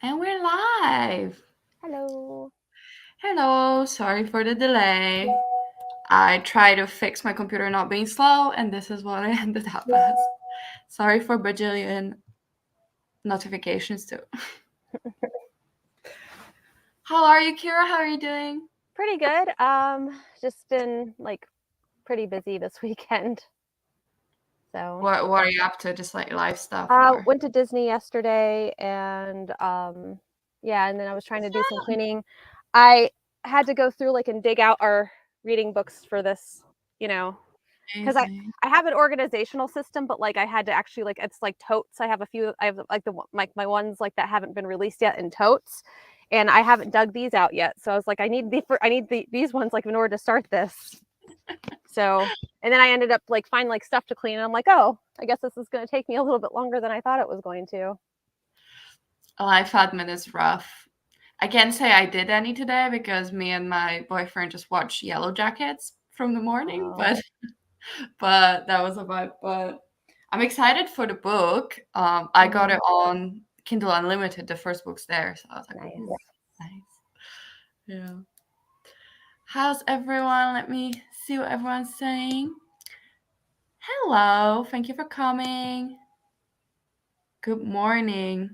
And we're live. Hello. Hello, sorry for the delay. I tried to fix my computer not being slow, and this is what I ended up as. Sorry for bajillion notifications too. How are you, Kira? How are you doing? Pretty good. Just been pretty busy this weekend. So, What are you up to? Just like life stuff or? went to Disney yesterday and yeah, and then I was trying to do some cleaning. I had to go through and dig out our reading books for this, you know, because Amazing. I have an organizational system, but I had to actually it's like totes. I have a few. I have my ones that haven't been released yet in totes, and I haven't dug these out yet. So I was like, I need these ones in order to start this. So and then I ended up finding stuff to clean, and I'm like, oh, I guess this is going to take me a little bit longer than I thought it was going to. Life admin is rough. I can't say I did any today because me and my boyfriend just watched Yellow Jackets from the morning, Oh, but that was about. But I'm excited for the book. I got it on Kindle Unlimited. The first book's there, so I was like, nice. "Ooh, nice." Yeah. How's everyone? Let me see what everyone's saying. Hello. Thank you for coming. Good morning.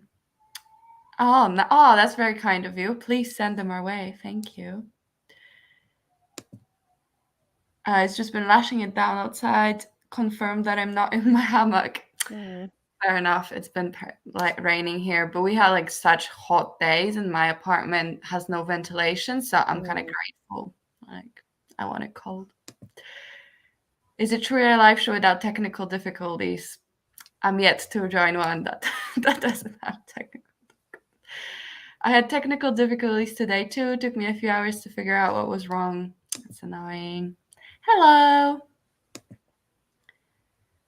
Oh, oh, that's very kind of you. Please send them our way. Thank you. It's just been lashing it down outside. Confirmed that I'm not in my hammock. Mm, Fair enough. It's been raining here, but we had such hot days, and my apartment has no ventilation, so I'm kind of mm. grateful. Like, I want it cold. Is it truly a live show without technical difficulties? I'm yet to join one that that doesn't have technical. I had technical difficulties today too. It took me a few hours to figure out what was wrong. It's annoying. Hello.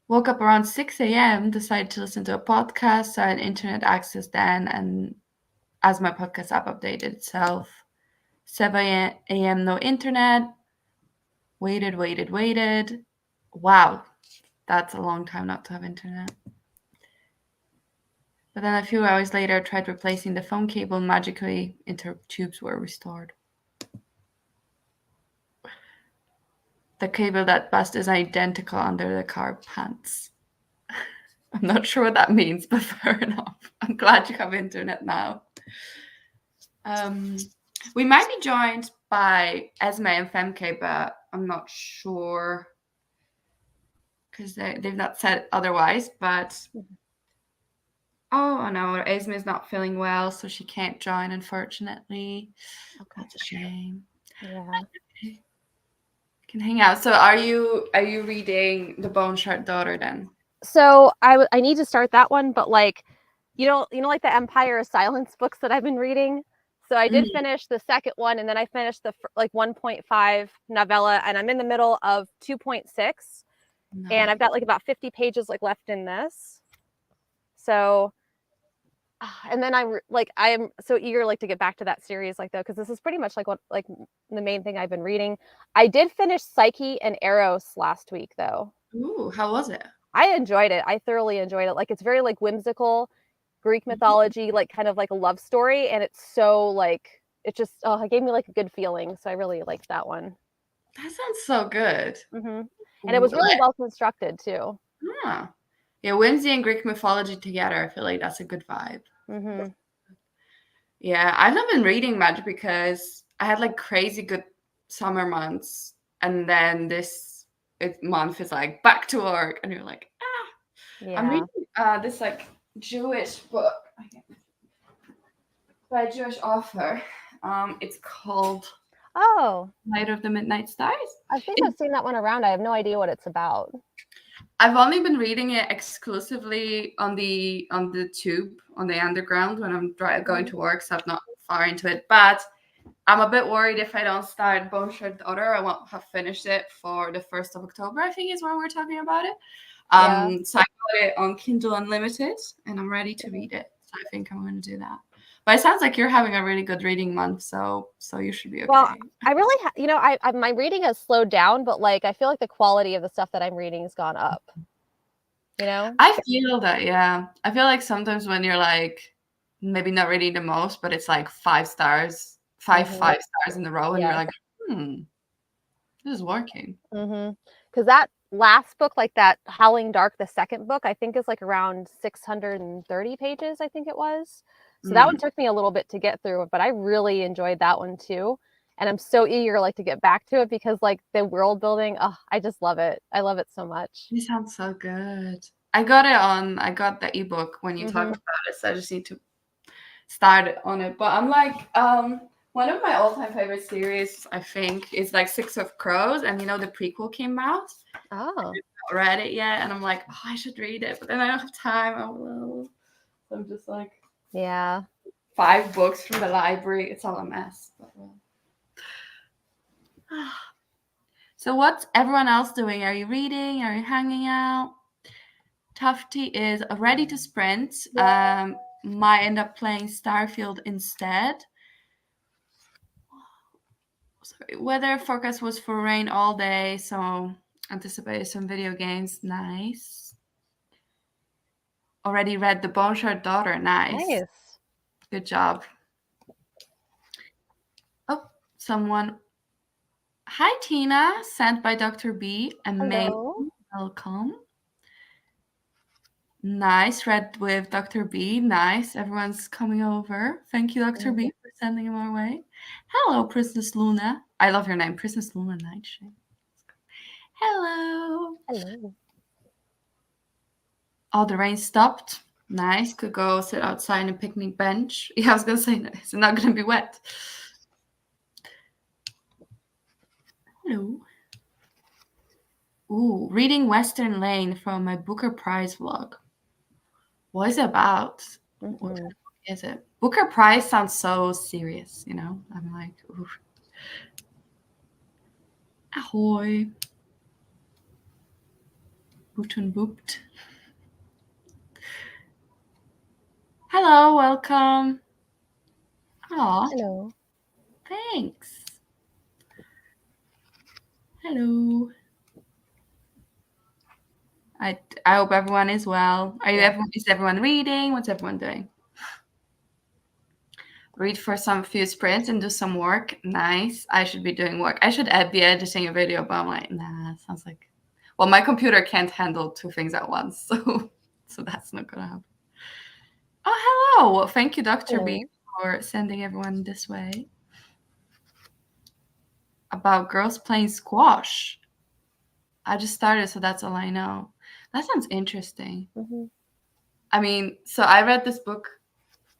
Woke up around 6 a.m., decided to listen to a podcast, so I had internet access then, and as my podcast app updated itself, 7 a.m., no internet, waited. Wow, that's a long time not to have internet. But then a few hours later, I tried replacing the phone cable, and magically, intertubes were restored. The cable that bust is identical under the car pants. I'm not sure what that means, but fair enough. I'm glad you have internet now. Um, we might be joined by Esme and Femke, but I'm not sure because they've not said otherwise. But oh no, Esme is not feeling well, so she can't join, unfortunately. Okay. That's a shame. Yeah. Can hang out. So are you reading The Bone Shard Daughter then? So I need to start that one, but the Empire of Silence books that I've been reading. So I did Mm, finish the second one, and then I finished the 1.5 novella, and I'm in the middle of 2.6, and nice. I've got about 50 pages left in this. So, and then I am so eager to get back to that series though, because this is pretty much what the main thing I've been reading. I did finish Psyche and Eros last week though. Ooh, how was it? I enjoyed it. I thoroughly enjoyed it. It's very whimsical Greek mythology, kind of like a love story, and it's so it just it gave me a good feeling. So I really liked that one. That sounds so good. And it was really well constructed too. Huh. Yeah, whimsy and Greek mythology together. I feel like that's a good vibe. Hmm. Yeah, I've not been reading much because I had crazy good summer months, and then this month is back to work, and you're like, ah. I'm Yeah. reading this Jewish book by a Jewish author. It's called Oh, Light of the Midnight Stars. I think I've seen that one around. I have no idea what it's about. I've only been reading it exclusively on the tube on the underground when I'm going to work, so I'm not far into it. But I'm a bit worried if I don't start Bone Shard Daughter, I won't have finished it for the 1st of October, I think is when we're talking about it. Yeah. So I got it on Kindle Unlimited, and I'm ready to read it. So I think I'm going to do that. But it sounds like you're having a really good reading month, so you should be Well, okay. I really, my reading has slowed down, but I feel like the quality of the stuff that I'm reading has gone up. You know? I feel that, yeah. I feel like sometimes when you're maybe not really the most, but it's like 5 stars, five Mhm. 5 stars in a row, and you're Yes. like, this is working. Because that last book, like that Howling Dark, the second book, I think is like around 630 pages, I think it was. So that one Mm. took me a little bit to get through, but I really enjoyed that one too. And I'm so eager like to get back to it because like the world building, oh, I just love it. I love it so much. It sounds so good. I got the ebook when you talked Mhm. about it, so I just need to start on it. But I'm like, one of my all-time favorite series, I think, is like Six of Crows, and the prequel came out. Oh. Not read it yet, and I'm like, oh, I should read it, but then I don't have time. So I'm just like Yeah. 5 books from the library. It's all a mess. But, so what's everyone else doing? Are you reading? Are you hanging out? Tufty is ready to sprint. Might end up playing Starfield instead. Sorry. Weather forecast was for rain all day, so anticipated some video games. Nice. Already read The Boneshard Daughter. Nice. Nice. Good job. Oh, someone. Hi, Tina. Sent by Dr. B. Amazing. Hello. Welcome. Nice. Read with Dr. B. Nice. Everyone's coming over. Thank you, Dr. B, for sending him our way. Hello, Princess Luna. I love your name, Princess Luna Nightshade. Hello. Hello. Oh, the rain stopped. Nice. Could go sit outside on a picnic bench. Yeah, I was going to say, it's not going to be wet. Hello. Ooh, reading Western Lane from my Booker Prize vlog. What is it about? What kind of book is it? Booker Prize sounds so serious, I'm like, ooh. Ahoy. Boot and booped. Hello, welcome. Aw, Hello. thanks. Hello. I hope everyone is well. Is everyone reading? What's everyone doing? Read for some few sprints and do some work. Nice. I should be doing work. I should be editing a video, but I'm like, nah, sounds like, well, my computer can't handle 2 things at once, so that's not gonna happen. Oh, hello. Thank you, Dr. B, for sending everyone this way. About girls playing squash. I just started, so that's all I know. That sounds interesting. I mean, so I read this book,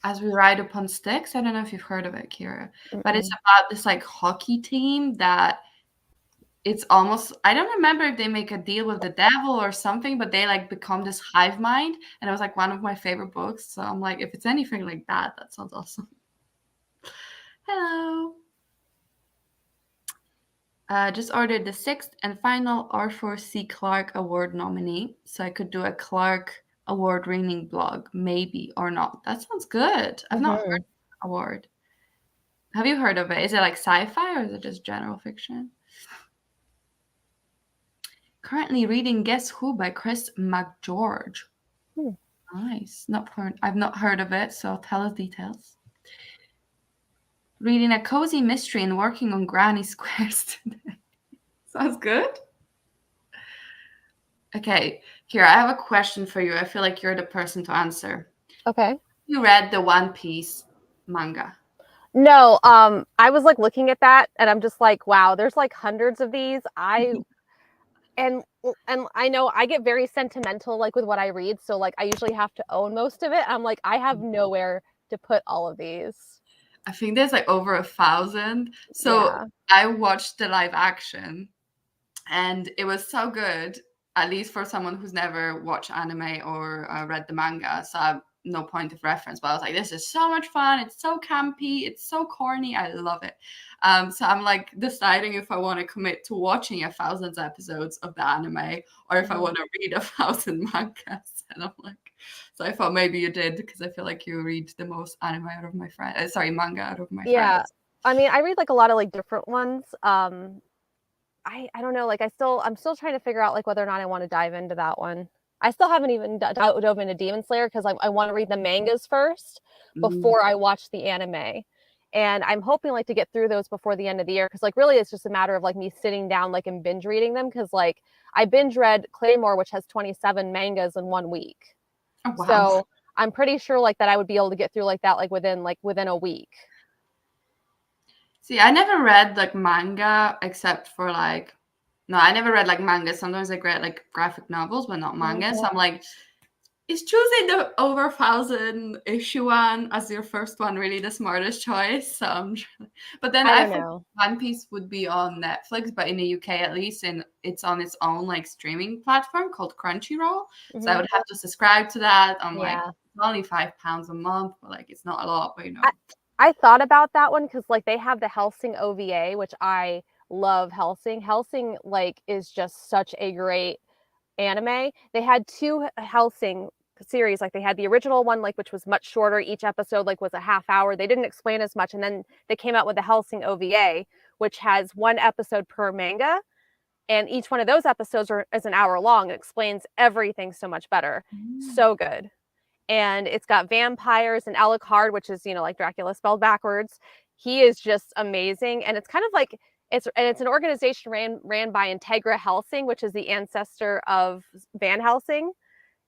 As We Ride Upon Sticks. I don't know if you've heard of it, Kira, but it's about this like hockey team that it's almost, I don't remember if they make a deal with the devil or something, but they like become this hive mind. And it was like one of my favorite books. So I'm like, if it's anything like that, that sounds awesome. Hello. Just ordered the 6th and final Arthur C. Clarke Award nominee. So I could do a Clarke Award winning blog, maybe or not. That sounds good. I've not heard of the award. Have you heard of it? Is it like sci-fi or is it just general fiction? Currently reading Guess Who by Chris McGeorge. Nice. I've not heard of it, so tell us details. Reading a cozy mystery and working on granny squares today. Sounds good. Okay, Kira, I have a question for you. I feel like you're the person to answer. Okay. You read the One Piece manga? No, I was like looking at that and I'm just like, wow, there's like hundreds of these. And I know I get very sentimental like with what I read, so like I usually have to own most of it. I'm like, I have nowhere to put all of these. I think there's like over 1,000. So I watched the live action and it was so good, at least for someone who's never watched anime or read the manga. So I have no point of reference, but I was like, this is so much fun. It's so campy. It's so corny. I love it. So I'm like deciding if I want to commit to watching 1,000 episodes of the anime or if I want to read 1,000 mangas. And I'm like, so I thought maybe you did because I feel like you read the most anime out of my friends. Manga out of my friends. I mean, I read like a lot of like different ones. I don't know, like I'm still trying to figure out like whether or not I want to dive into that one. I still haven't even dove into Demon Slayer because I want to read the mangas first before I watch the anime. And I'm hoping like to get through those before the end of the year because like really it's just a matter of like me sitting down like and binge reading them because like I binge read Claymore, which has 27 mangas in 1 week. Oh, wow. So I'm pretty sure like that I would be able to get through like that within a week. See, I never read like manga except for like no, I never read like manga. Sometimes I read like graphic novels, but not manga. So I'm like, is choosing the over 1,000 issue one as your first one really the smartest choice? But then I I don't thought know. One Piece would be on Netflix, but in the UK at least, and it's on its own like streaming platform called Crunchyroll. So I would have to subscribe to that. I'm like, Yeah. it's only £5 a month, but like it's not a lot, but you know. I thought about that one because like they have the Hellsing OVA, which I love Hellsing. Hellsing like is just such a great anime. They had 2 Hellsing series. Like they had the original one, like which was much shorter. Each episode like was a half hour. They didn't explain as much, and then they came out with the Hellsing OVA, which has 1 episode per manga, and each one of those episodes is an hour long. It explains everything so much better. So good. And it's got vampires and Alucard, which is like Dracula spelled backwards. He is just amazing, and it's kind of like it's an organization ran by Integra Helsing, which is the ancestor of Van Helsing,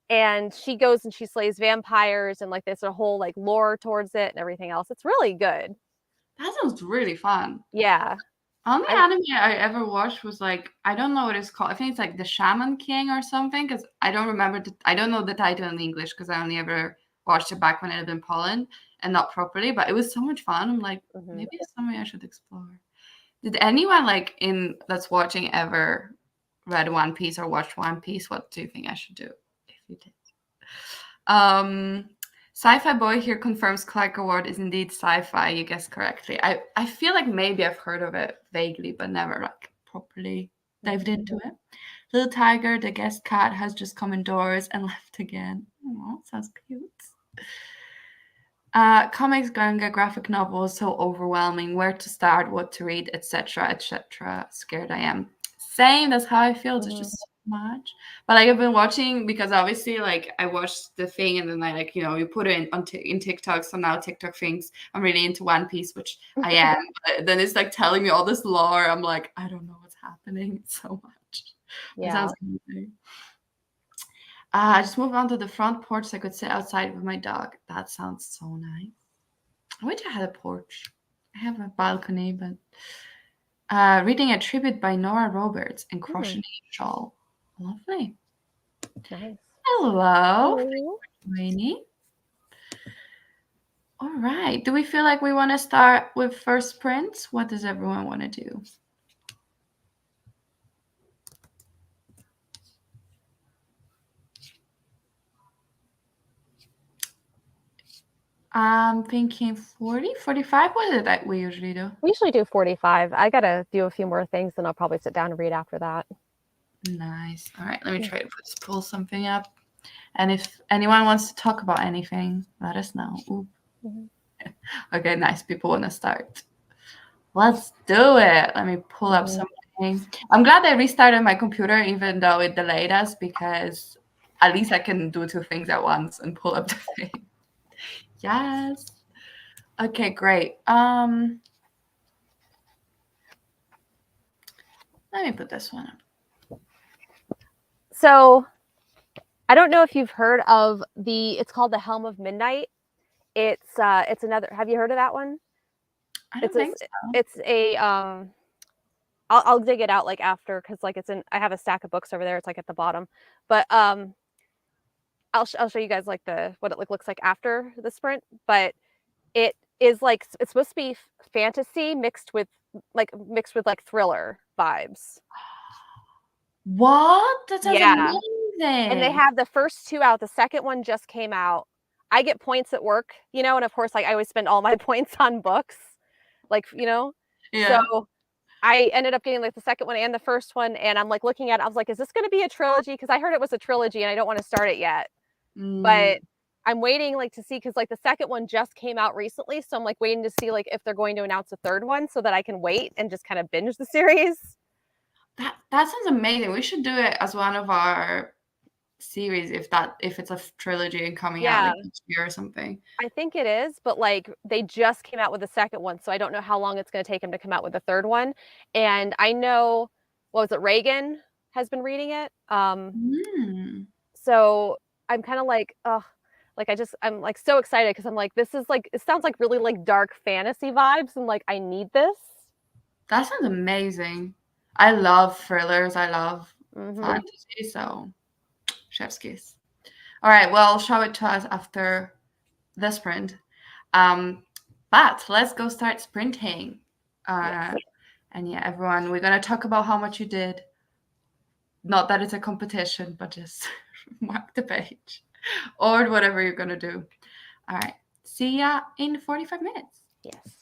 and she goes and she slays vampires, and like there's a whole like lore towards it and everything else. It's really good. That sounds really fun. Yeah. Only anime I ever watched was like, I don't know what it's called. I think it's like The Shaman King or something, because I don't remember I don't know the title in English because I only ever watched it back when I lived in Poland and not properly, but it was so much fun. I'm like, maybe it's something I should explore. Did anyone like that's watching ever read One Piece or watched One Piece? What do you think I should do if you did? Sci-Fi Boy here confirms Clark Award is indeed sci-fi. You guessed correctly. I feel like maybe I've heard of it vaguely, but never like properly dived into it. Little Tiger, the guest cat, has just come indoors and left again. Oh, sounds cute. Comics, manga, graphic novels, so overwhelming. Where to start, what to read, etc., etc. Scared I am. Same. That's how I feel. There's just so much. But like I've been watching because obviously like I watched the thing and then I like you put it in TikTok. So now TikTok thinks I'm really into One Piece, which I am. But then it's like telling me all this lore. I'm like I don't know what's happening. It's so much. Yeah. It sounds amazing. I just moved onto the front porch so I could sit outside with my dog. That sounds so nice. I wish I had a porch. I have a balcony, but reading a tribute by Nora Roberts and crocheting a shawl. Lovely. Nice. Hello. Thank you for joining. All right. Do we feel like we want to start with first prints? What does everyone want to do? I'm thinking 40, 45. What is it that we usually do? We usually do 45. I got to do a few more things, and I'll probably sit down and read after that. Nice. All right. Let me try to pull something up. And if anyone wants to talk about anything, let us know. Okay, nice. People want to start. Let's do it. Let me pull up something. I'm glad I restarted my computer, even though it delayed us, because at least I can do 2 things at once and pull up the thing. Yes. Okay, great. Let me put this one up. So I don't know if you've heard of it's called The Helm of Midnight. It's another, have you heard of that one? I don't think so. It's a I'll dig it out like after because like I have a stack of books over there. It's like at the bottom, but I'll show you guys like what it looks like after the sprint. But it is like it's supposed to be fantasy mixed with thriller vibes. What? That sounds amazing. And they have the first 2 out. The second one just came out. I get points at work, and of course, like I always spend all my points on books, Yeah. So I ended up getting like the second one and the first one, and I'm like looking at it. I was like, is this going to be a trilogy? Because I heard it was a trilogy, and I don't want to start it yet. But I'm waiting like to see because like the second one just came out recently, so I'm like waiting to see like if they're going to announce a third one so that I can wait and just kind of binge the series. That sounds amazing. We should do it as one of our series if it's a trilogy and coming out Yeah, like each year or something. I think it is, but like they just came out with the second one, so I don't know how long it's going to take him to come out with the third one. And I know, what was it, Reagan has been reading it. Mm. So I'm kind of like, oh, like I'm like so excited because I'm like, this is like, it sounds like really like dark fantasy vibes, and like I need this. That sounds amazing. I love thrillers. I love Hmm. fantasy, so chef's kiss. All right, well, show it to us after the sprint. But let's go start sprinting. Yes. And yeah, everyone, we're gonna talk about how much you did. Not that it's a competition, but just mark the page or whatever you're gonna do. All right. See ya in 45 minutes. Yes.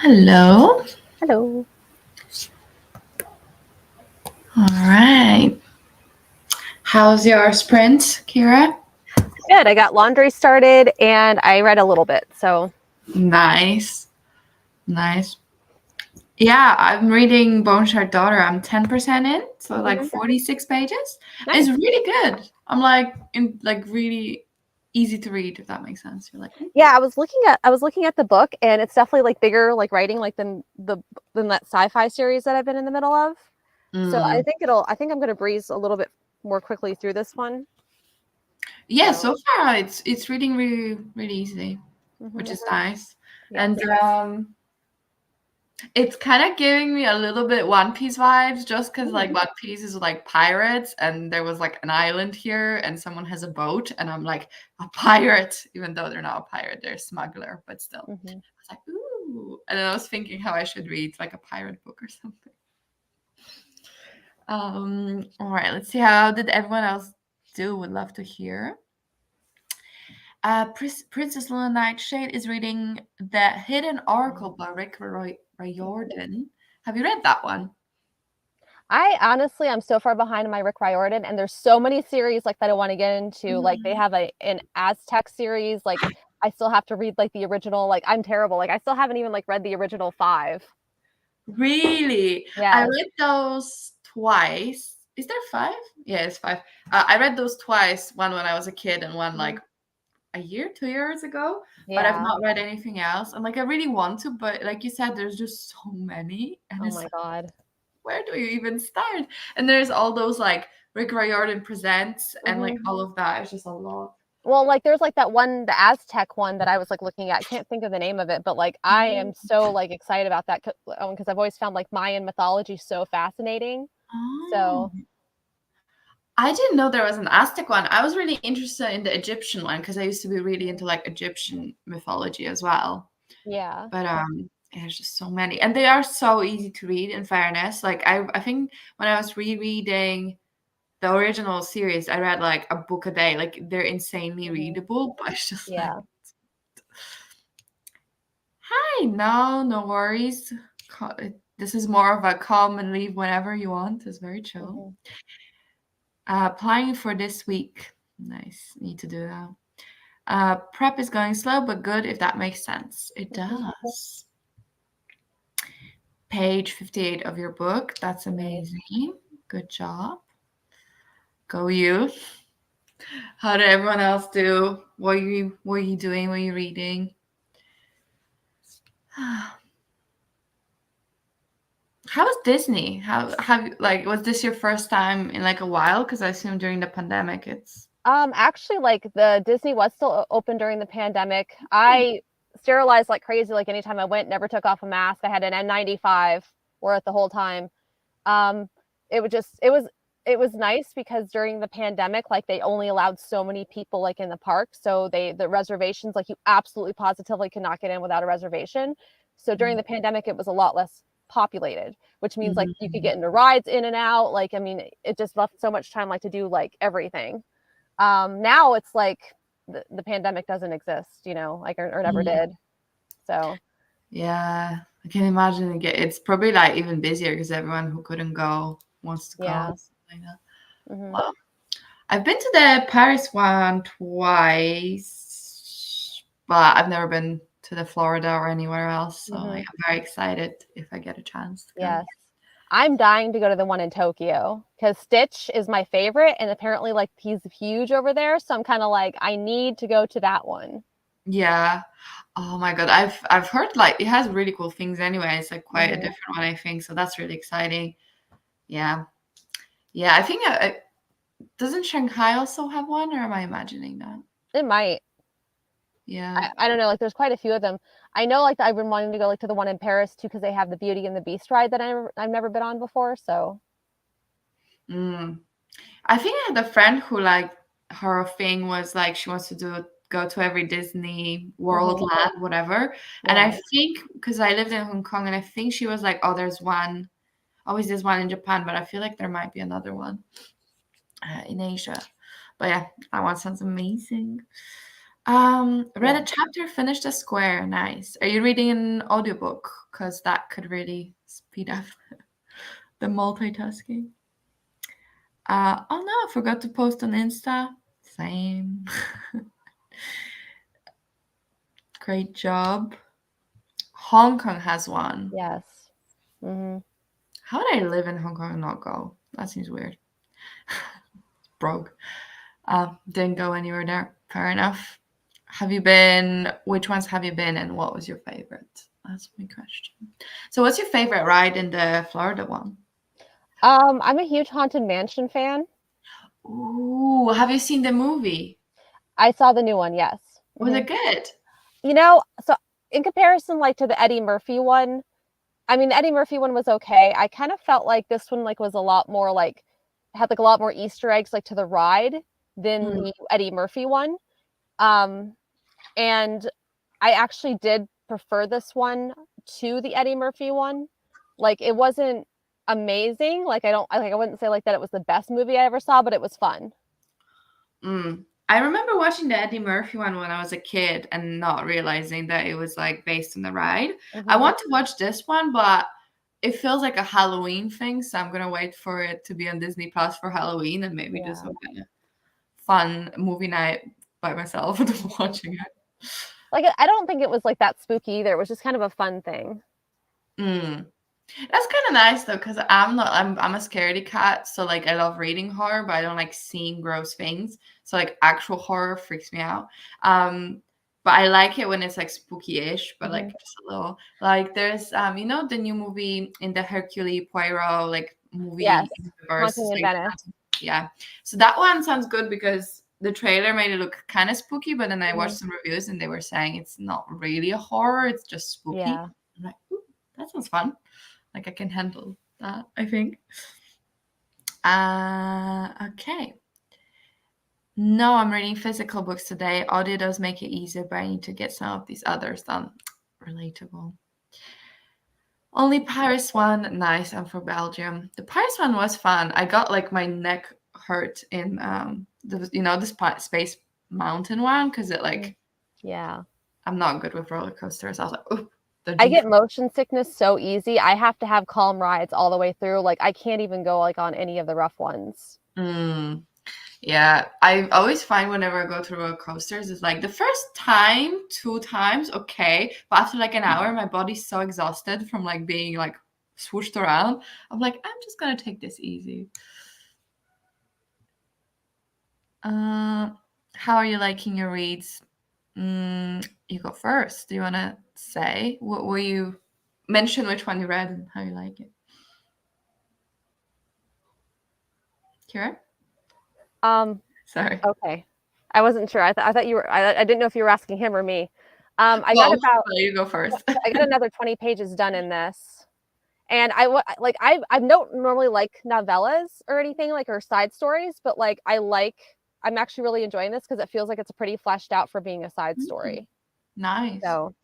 Hello. Hello. All right. How's your sprint, Kira? Good. I got laundry started and I read a little bit. So Nice. Nice. Yeah, I'm reading Bone Shard Daughter. I'm 10% in, so like 46 pages. nice. It's really good. I'm like really easy to read, if that makes sense. You're like, Yeah, I was looking at the book and it's definitely like bigger like writing like than that sci-fi series that I've been in the middle of. So mm. I think I'm going to breeze a little bit more quickly through this one. Yeah, So, so far it's reading really, really easily, which mhm, is nice. yes. And it's kind of giving me a little bit One Piece vibes, just because like One Piece is like pirates, and there was like an island here, and someone has a boat, and I'm like a pirate, even though they're not a pirate, they're a smuggler, but still. I Mhm. was like, ooh, and then I was thinking how I should read like a pirate book or something. All right, let's see how did everyone else do. Would love to hear. Princess Luna Nightshade is reading The Hidden Oracle by Riordan. Have you read that one? I honestly, I'm so far behind in my Rick Riordan, and there's so many series like that I want to get into. Like they have an Aztec series. Like I still have to read like the original. Like I'm terrible. Like I still haven't even like read the original five. Really? I Yes. read those twice. Is there five? Yeah, it's five. I read those twice, one when I was a kid and one like Mhm. a year, 2 years ago, but I've Yeah. not read anything else. And like I really want to, but like you said, there's just so many. And Oh it's my like, God. where do you even start? And there's all those like Rick Riordan Presents and like Hmm. all of that. It's just a lot. Well, like there's like that one, the Aztec one that I was like looking at. I can't think of the name of it, but like I am so like excited about that because I've always found like Mayan mythology so fascinating. Oh. So I didn't know there was an Aztec one. I was really interested in the Egyptian one because I used to be really into like Egyptian mythology as well. yeah. But there's just so many, and they are so easy to read. In fairness, like I think when I was rereading the original series, I read like a book a day. Like they're insanely Mhm. readable, but it's just like, Yeah. hi, no worries. This is more of a come and leave whenever you want. It's very chill. Mhm. Applying for this week. Nice. Need to do that. Prep is going slow, but good if that makes sense. It Mhm. does. Page 58 of your book. That's Nice. amazing. Good job. Go you. How did everyone else do? What are you doing? What are you reading? How was Disney? How have you like was this your first time in like a while? Because I assume during the pandemic it's Actually, like the Disney was still open during the pandemic. I sterilized like crazy. Like anytime I went, never took off a mask. I had an N95 wore it the whole time. Um, it would just it was nice because during the pandemic, like they only allowed so many people like in the park. So the reservations, like you absolutely positively could not get in without a reservation. So during the pandemic, it was a lot less populated, which means like you could Mhm. get into rides in and out. Like I mean, it just left so much time like to do like everything. Now it's like the pandemic doesn't exist, you know, like or never Mhm. did. So Yeah, I can imagine it's probably like even busier because everyone who couldn't go wants to go. yeah. Something like that. Hmm. Well, I've been to the Paris one twice, but I've never been to the Florida or anywhere else. So Hmm. like, I'm very excited if I get a chance to go. Yes. I'm dying to go to the one in Tokyo because Stitch is my favorite, and apparently, like, he's huge over there. So I'm kind of like, I need to go to that one. Yeah. Oh my God. I've heard like it has really cool things anyway. It's like quite a Hmm. different one, I think. So that's really exciting. Yeah. Yeah. I think doesn't Shanghai also have one, or am I imagining that? It might. Yeah. I don't know. Like, there's quite a few of them. I know, like, I've been wanting to go like to the one in Paris too because they have the Beauty and the Beast ride that I've never been on before. So Mm. I think I had a friend who like her thing was like she wants to go to every Disney World hmm. land, whatever. And I Yeah. think because I lived in Hong Kong and I think she was like, oh, there's one, always there's one in Japan, but I feel like there might be another one in Asia. But yeah, that one sounds amazing. Read Yeah. a chapter, finished a square. Nice. Are you reading an audiobook? Because that could really speed up the multitasking. Oh no, I forgot to post on Insta. Same. Great job. Hong Kong has one. Yes. How would I live in Hong Kong and not go? That seems weird. Broke. Didn't go anywhere there. Fair enough. Which ones have you been and what was your favorite? That's my question. So what's your favorite ride in the Florida one? I'm a huge Haunted Mansion fan. Ooh, have you seen the movie? I saw the new one, yes. Was it good? So in comparison, like to the Eddie Murphy one, I mean, the Eddie Murphy one was okay. I kind of felt like this one like was a lot more like had like a lot more Easter eggs like to the ride than Mm, the Eddie Murphy one. Um, and I actually did prefer this one to the Eddie Murphy one. Like it wasn't amazing. I wouldn't say like that it was the best movie I ever saw, but it was fun. I remember watching the Eddie Murphy one when I was a kid and not realizing that it was like based on the ride. I Hmm. want to watch this one, but it feels like a Halloween thing, so I'm gonna wait for it to be on Disney Plus for Halloween and maybe do Yeah. some kind of fun movie night by myself and watching it. Like I don't think it was like that spooky either. It was just kind of a fun thing. Mm. That's kind of nice though, because I'm a scaredy cat, so like I love reading horror, but I don't like seeing gross things. So like actual horror freaks me out. But I like it when it's like spooky-ish, but like Hmm. just a little. Like there's the new movie in the Hercule Poirot like movie Yes. universe. Haunting in Like, Venice. yeah, so that one sounds good because the trailer made it look kind of spooky, but then I Hmm. watched some reviews and they were saying it's not really a horror, it's just spooky. Yeah. I'm like, ooh, that sounds fun. Like I can handle that, I think. Okay. No, I'm reading physical books today. Audio does make it easier, but I need to get some of these others done. Relatable. Only Paris one. Nice. I'm from Belgium. The Paris one was fun. I got like my neck hurt in the Space Mountain one because it Mhm. like Yeah. I'm not good with roller coasters. I was like, oh, the I G. get motion sickness so easy. I have to have calm rides all the way through. Like I can't even go like on any of the rough ones. Mm. Yeah, I always find whenever I go to roller coasters, it's like the first time, two times, okay, but after like an hour, my body's so exhausted from like being like swooshed around. I'm like, I'm just gonna take this easy. Uh, how are you liking your reads? You go first. Do you want to say what will you mention which one you read and how you like it? Kira? Um, Sorry. okay. I wasn't sure. I thought you were. I didn't know if you were asking him or me. I got Both. about. So you go first. I got another 20 pages done in this, and like I don't normally like novellas or anything like or side stories, but like I'm actually really enjoying this because it feels like it's pretty fleshed out for being a side Mm, story. nice. So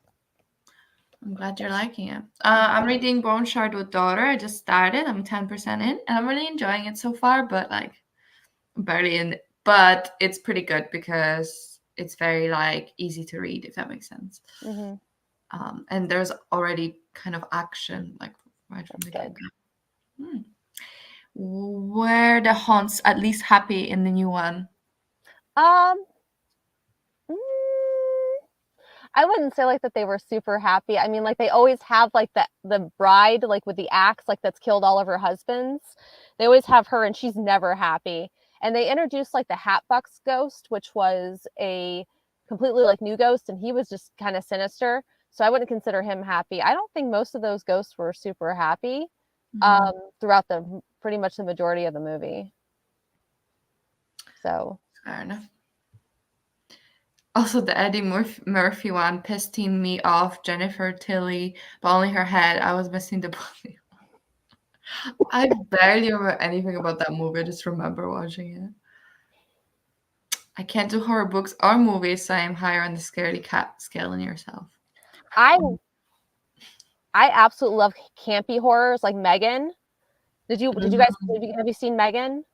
I'm glad you're liking it. mhm. I'm reading Bone Shard with Daughter. I just started. I'm 10% in, and I'm really enjoying it so far, but like I'm barely in. But it's pretty good because it's very like easy to read, if that makes sense. Mhm. And there's already kind of action like right from That's the good. get-go. Hmm. Were the haunts at least happy in the new one? Um, mm, I wouldn't say like that they were super happy. I mean, like they always have like the bride like with the axe like that's killed all of her husbands. They always have her and she's never happy. And they introduced like the Hatbox ghost, which was a completely like new ghost, and he was just kind of sinister. So I wouldn't consider him happy. I don't think most of those ghosts were super happy Mhm. throughout the pretty much the majority of the movie. So Fair enough. Also, the Murphy one pissed me off. Jennifer Tilly, but only her head. I was missing the body. I barely remember anything about that movie. I just remember watching it. I can't do horror books or movies, so I'm higher on the scaredy cat scale than yourself. I I absolutely love campy horrors like Megan. Did you Mhm. guys have you seen Megan?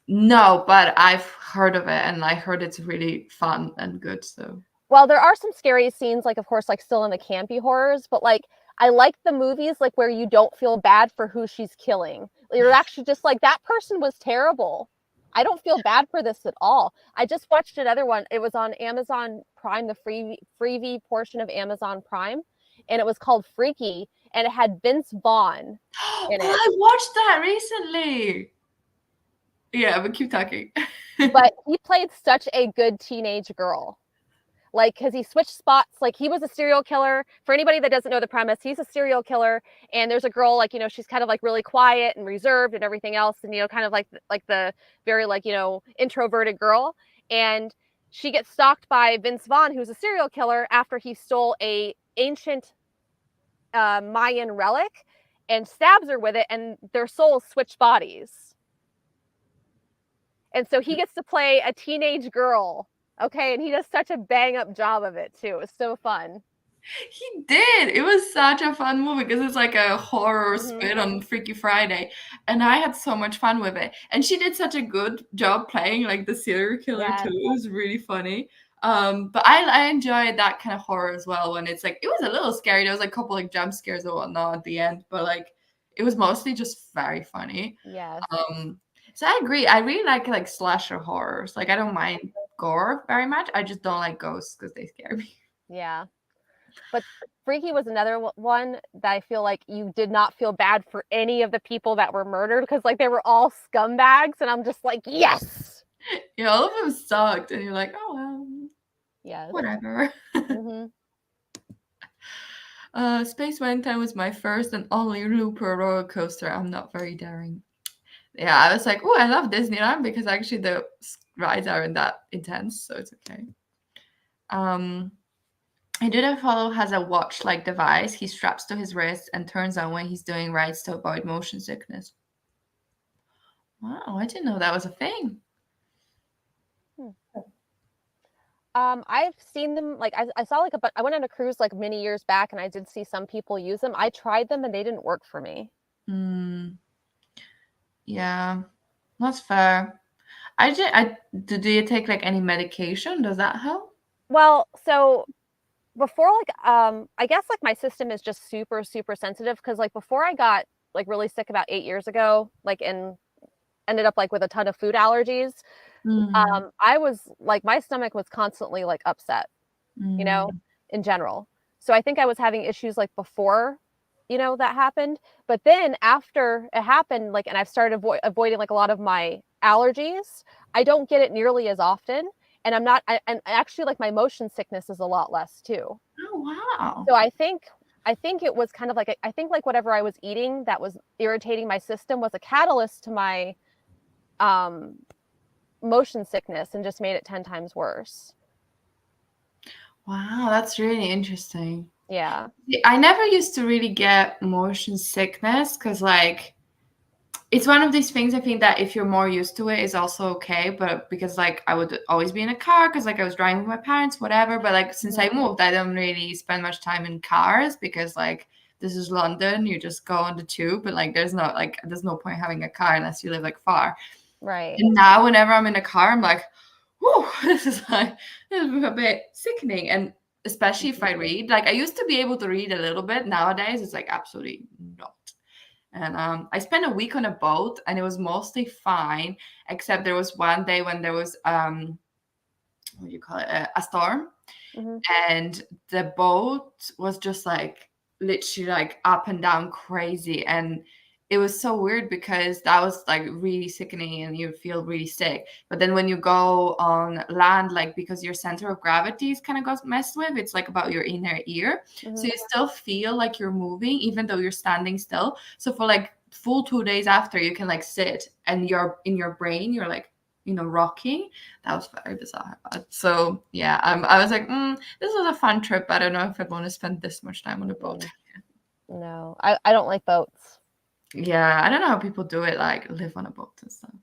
No, but I've heard of it, and I heard it's really fun and good. So Well, there are some scary scenes, like of course, like still in the campy horrors, but like I like the movies like where you don't feel bad for who she's killing. You're actually just like that person was terrible. I don't feel bad for this at all. I just watched another one. It was on Amazon Prime, the freebie portion of Amazon Prime, and it was called Freaky, and it had Vince Vaughn oh, in it. I watched that recently. Yeah, but keep talking. But he played such a good teenage girl. Like, because he switched spots. Like, he was a serial killer. For anybody that doesn't know the premise, he's a serial killer, and there's a girl, like, you know, she's kind of like really quiet and reserved and everything else, and you know, kind of like the very, like, you know, introverted girl, and she gets stalked by Vince Vaughn, who's a serial killer, after he stole a ancient Mayan relic and stabs her with it, and their souls switch bodies. And so he gets to play a teenage girl. Okay, and he does such a bang up job of it too. It was so fun. He did. It was such a fun movie because it's like a horror Mm-hmm. spin on Freaky Friday, and I had so much fun with it. And she did such a good job playing like the serial killer too. Yes. It was really funny. But I enjoyed that kind of horror as well when it's like it was a little scary. There was like a couple like jump scares or whatnot at the end, but like it was mostly just very funny. Yes. So I agree. I really like slasher horrors. Like I don't mind gore very much. I just don't like ghosts because they scare me. Yeah. But Freaky was another one that I feel like you did not feel bad for any of the people that were murdered because like they were all scumbags, and I'm just like, yes. Yeah, all of them sucked, and you're like, oh well, Yes. whatever. Mm-hmm. Space Valentine was my first and only Looper roller coaster. I'm not very daring. Yeah, I was like, oh, I love Disneyland because actually the rides aren't that intense, so it's okay. I do that follow has a watch-like device he straps to his wrist and turns on when he's doing rides to avoid motion sickness. Wow, I didn't know that was a thing. I've seen them like I saw like I went on a cruise like many years back, and I did see some people use them. I tried them and they didn't work for me. Yeah, that's fair. Do you take like any medication? Does that help? Well, so before like I guess like my system is just super sensitive because like before I got like really sick about 8 years ago, like and ended up like with a ton of food allergies. I was like my stomach was constantly like upset, you know, in general. So I think I was having issues like before, you know, that happened. But then after it happened, like, and I've started avoiding like a lot of my allergies, I don't get it nearly as often. And and actually like my motion sickness is a lot less too. Oh, wow. So I think it was kind of like, I think like whatever I was eating that was irritating my system was a catalyst to my um, motion sickness and just made it 10 times worse. Wow, that's really interesting. Yeah. I never used to really get motion sickness because, like, it's one of these things I think that if you're more used to it is also okay. But because, like, I would always be in a car because, like, I was driving with my parents, whatever. But, like, since I moved, I don't really spend much time in cars because, like, this is London. You just go on the tube, but, like, there's no point having a car unless you live, like, far. Right. And now, whenever I'm in a car, I'm like, whew, this is a bit sickening. And especially if I read, like I used to be able to read a little bit. Nowadays, it's like absolutely not. And I spent a week on a boat, and it was mostly fine, except there was one day when there was what do you call it, a storm, and the boat was just like literally like up and down crazy, and it was so weird because that was like really sickening and you feel really sick. But then when you go on land, like because your center of gravity is kind of got messed with, it's like about your inner ear. So you still feel like you're moving even though you're standing still. So for like full 2 days after, you can like sit and you're in your brain, you're like, rocking. That was very bizarre. So yeah, I was like, this was a fun trip. I don't know if I'd want to spend this much time on a boat. No, I don't like boats. Yeah, I don't know how people do it, like live on a boat and stuff.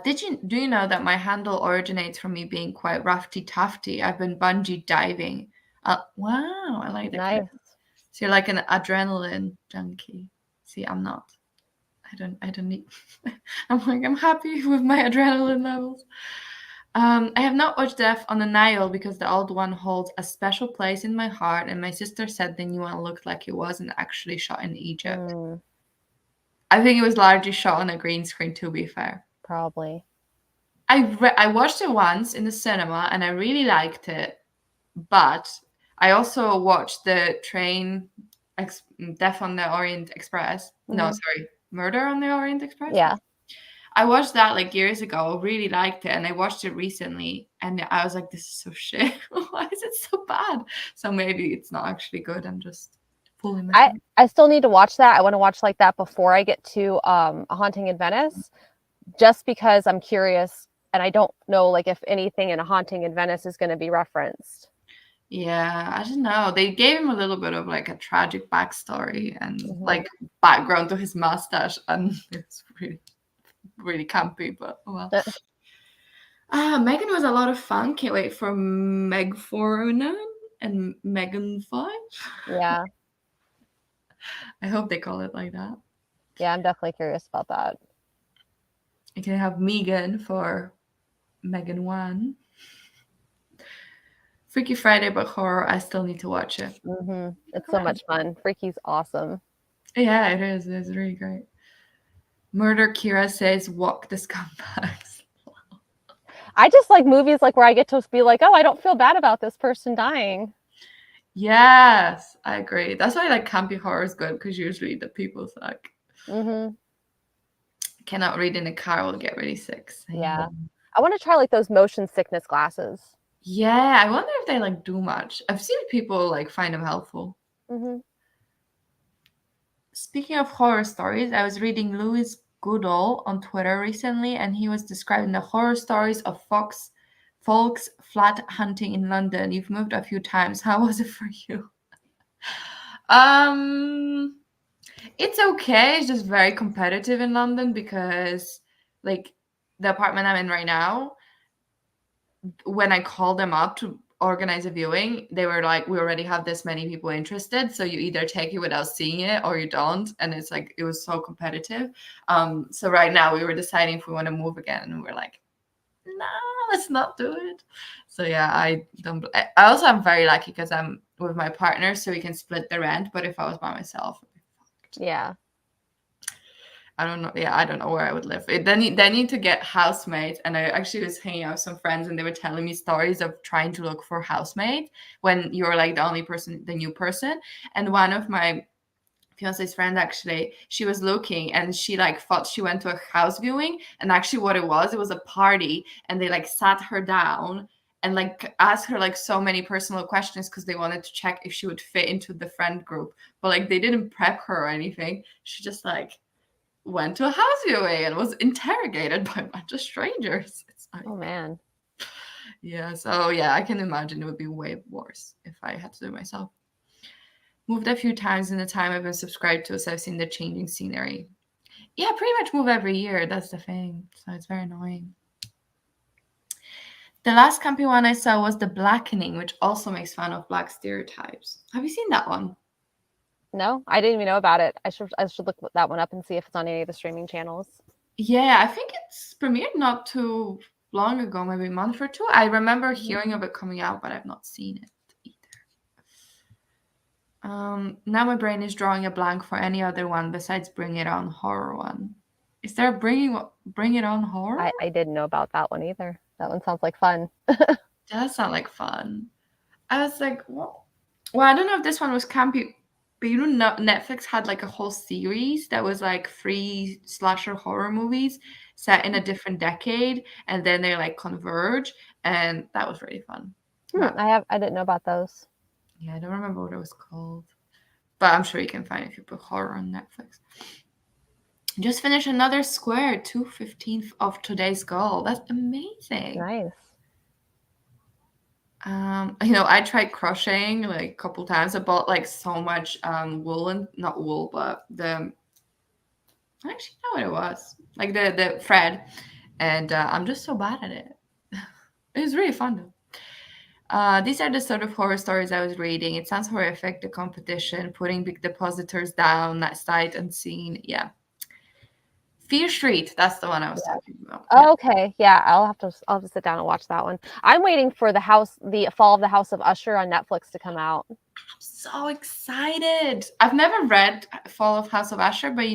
Do you know that my handle originates from me being quite roughy tufty? I've been bungee diving. Wow, I like that. Nice. So you're like an adrenaline junkie. See, I'm not. I don't need. I'm like, I'm happy with my adrenaline levels. I have not watched Death on the Nile because the old one holds a special place in my heart, and my sister said the new one looked like it wasn't actually shot in Egypt. Mm, I think it was largely shot on a green screen, to be fair. probably. I watched it once in the cinema and I really liked it, but I also watched the Death on the Orient Express. No, Mhm. sorry, Murder on the Orient Express. Yeah. I watched that like years ago, really liked it, and I watched it recently, and I was like, "This is so shit. Why is it so bad?" So maybe it's not actually good. I'm just fooling myself. I still need to watch that. I want to watch like that before I get to A Haunting in Venice, just because I'm curious and I don't know like if anything in A Haunting in Venice is going to be referenced. Yeah, I don't know. They gave him a little bit of like a tragic backstory and Mhm. like background to his mustache, and it's really, really campy. But well, Megan was a lot of fun. Can't wait for Meg 409 and Megan 5. Yeah. I hope they call it like that. Yeah, I'm definitely curious about that. You can have Megan for Megan 1. Freaky Friday, but horror. I still need to watch it. It's so much fun. Freaky's awesome. Yeah, it is. It's really great. Murder Kira says, walk the scumbags. I just like movies like where I get to be like, oh, I don't feel bad about this person dying. Yes, I agree. That's why like campy horror is good, because usually the people suck. Mm-hmm. Cannot read in the car, will get really sick. Same. Yeah. I want to try like those motion sickness glasses. Yeah, I wonder if they like do much. I've seen people like find them helpful. Mm-hmm. Speaking of horror stories, I was reading Louis Goodall on Twitter recently, and he was describing the horror stories of folks flat hunting in London. You've moved a few times. How was it for you? Um, it's okay. It's just very competitive in London because, like, the apartment I'm in right now, when I called them up to organize a viewing, they were like, we already have this many people interested, so you either take it without seeing it or you don't. And it's like, it was so competitive. So right now we were deciding if we want to move again, and we're like, no, let's not do it. So yeah, I don't. I also am very lucky because I'm with my partner, so we can split the rent. But if I was by myself, I'd be fucked. Yeah. I don't know. Yeah, I don't know where I would live. They need to get housemates. And I actually was hanging out with some friends, and they were telling me stories of trying to look for housemate when you're like the only person, the new person. And one of my fiance's friend, actually, she was looking, and she like thought she went to a house viewing, and actually what it was a party, and they like sat her down and like asked her like so many personal questions because they wanted to check if she would fit into the friend group. But like they didn't prep her or anything. She just like went to a house viewing and was interrogated by a bunch of strangers. It's like, Oh man. yeah, so yeah, I can imagine it would be way worse if I had to do it myself. Moved a few times in the time I've been subscribed to, so I've seen the changing scenery. Yeah, pretty much move every year. That's the thing. So it's very annoying. The last campy one I saw was The Blackening, which also makes fun of black stereotypes. Have you seen that one? No, I didn't even know about it. I should look that one up and see if it's on any of the streaming channels. Yeah, I think it's premiered not too long ago, maybe a month or two. I remember hearing of it coming out, but I've not seen it either. Now my brain is drawing a blank for any other one besides Bring It On horror one. Is there a Bring It On horror? I didn't know about that one either. That one sounds like fun. Does sound like fun. I was like, well, I don't know if this one was campy, but you know, Netflix had like a whole series that was like 3 slasher horror movies set in a different decade, and then they like converge, and that was really fun. But I didn't know about those. yeah, I don't remember what it was called, but I'm sure you can find it if you put horror on Netflix. Just finished another square, 2/15 of today's goal. That's amazing. Nice. I tried crocheting like a couple times. I bought like so much wool, and not wool, but I actually know what it was, like the thread, and I'm just so bad at it. It was really fun though. These are the sort of horror stories I was reading. It sounds horrific. The competition, putting big depositors down, that sight unseen. Yeah. Fear Street. That's the one I was Yeah. talking about. Oh, okay. Yeah, I'll have to sit down and watch that one. I'm waiting for the Fall of the House of Usher on Netflix to come out. I'm so excited. I've never read Fall of House of Usher, but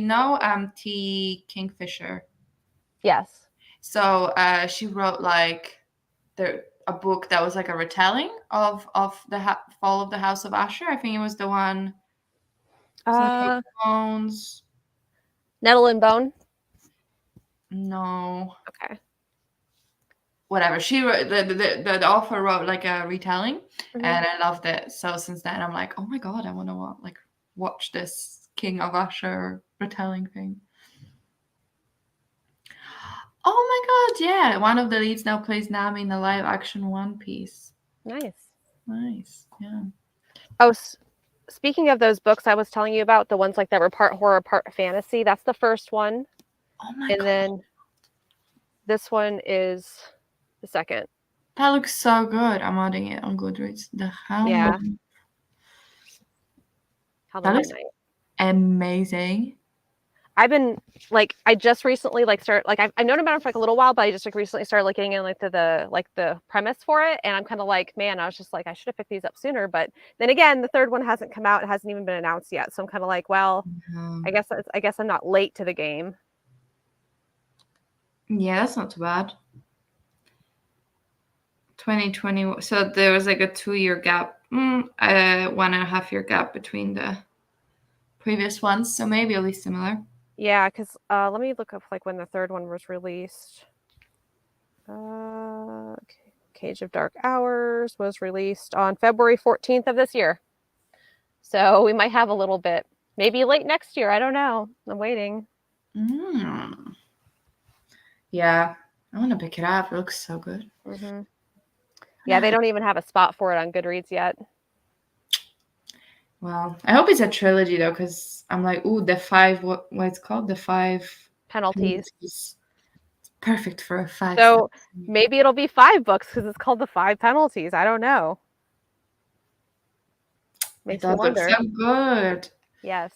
T. Kingfisher. Yes. So she wrote like a book that was like a retelling of the Fall of the House of Usher. I think it was the one. Bones. Nettle and Bone. No. Okay. Whatever. She wrote the author wrote like a retelling, Mhm. and I loved it. So since then, I'm like, oh my god, I want to like watch this King of Usher retelling thing. Oh my god, yeah! One of the leads now plays Nami in the live action One Piece. Nice. Yeah. Oh, speaking of those books I was telling you about, the ones like that were part horror, part fantasy. That's the first one. Oh my and god. Then this one is the second. That looks so good. I'm adding it on Goodreads. The Helm. Yeah. That looks amazing. I've been like, I just recently like started like I've known about it for like a little while, but I just like recently started looking in like the premise for it, and I'm kind of like, man, I was just like, I should have picked these up sooner. But then again, the third one hasn't come out; it hasn't even been announced yet. So I'm kind of like, well, I guess I'm not late to the game. Yeah, that's not too bad. 2020. So there was like a 2-year gap, 1.5-year gap between the previous ones. So maybe at least similar. Yeah, because let me look up like when the third one was released. Cage of Dark Hours was released on February 14th of this year. So we might have a little bit. Maybe late next year. I don't know. I'm waiting. Yeah, I want to pick it up. It looks so good. Mm-hmm. Yeah, they don't even have a spot for it on Goodreads yet. Well, I hope it's a trilogy though, because I'm like, ooh, the 5. What it's called? The 5 penalties. It's perfect for a 5. So maybe it'll be 5 books because it's called the 5 penalties. I don't know. Makes me wonder. So good. Yes.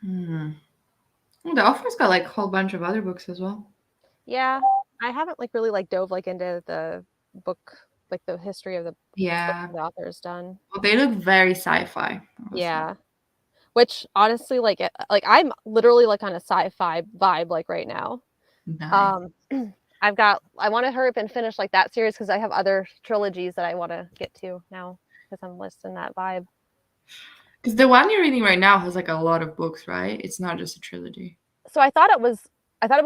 The author's got like a whole bunch of other books as well. Yeah, I haven't like really like dove like into the book, like the history of the the author's done. Well, they look very sci-fi. Yeah. Which honestly, like I'm literally like on a sci-fi vibe like right now. Nice. I want to hurry up and finish like that series because I have other trilogies that I want to get to now because I'm listing that vibe. Because the one you're reading right now has like a lot of books, right? It's not just a trilogy. So I thought it was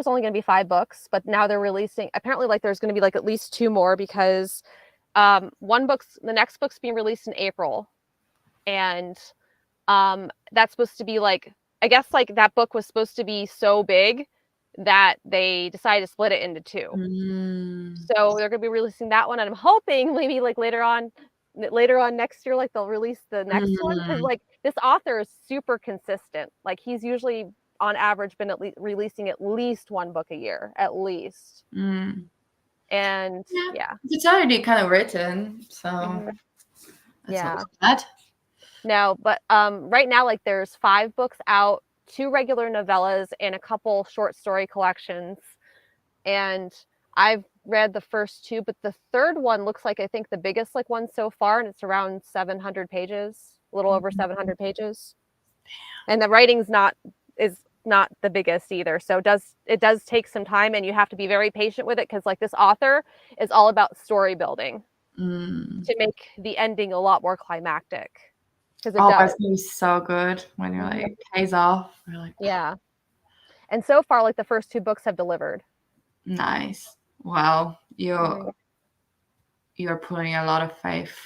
only going to be 5 books, but now they're releasing. Apparently, like there's going to be like at least 2 more because the next book's being released in April, and that's supposed to be like, I guess like that book was supposed to be so big that they decided to split it into 2. So they're going to be releasing that one, and I'm hoping maybe like later on next year, like they'll release the next one, because like this author is super consistent. Like he's usually on average been releasing at least 1 book a year, at least. And yeah, it's already kind of written, so that's not bad. No, but right now, like there's 5 books out, 2 regular novellas, and a couple short story collections. And I've read the first 2, but the third one looks like I think the biggest like one so far, and it's around 700 pages, a little over 700 pages. And the writing's is not the biggest either. So it does take some time, and you have to be very patient with it because like this author is all about story building to make the ending a lot more climactic. Because that's gonna be so good when you're like pays off. You're like, yeah. And so far, like the first 2 books have delivered. Nice. Well, you're putting a lot of faith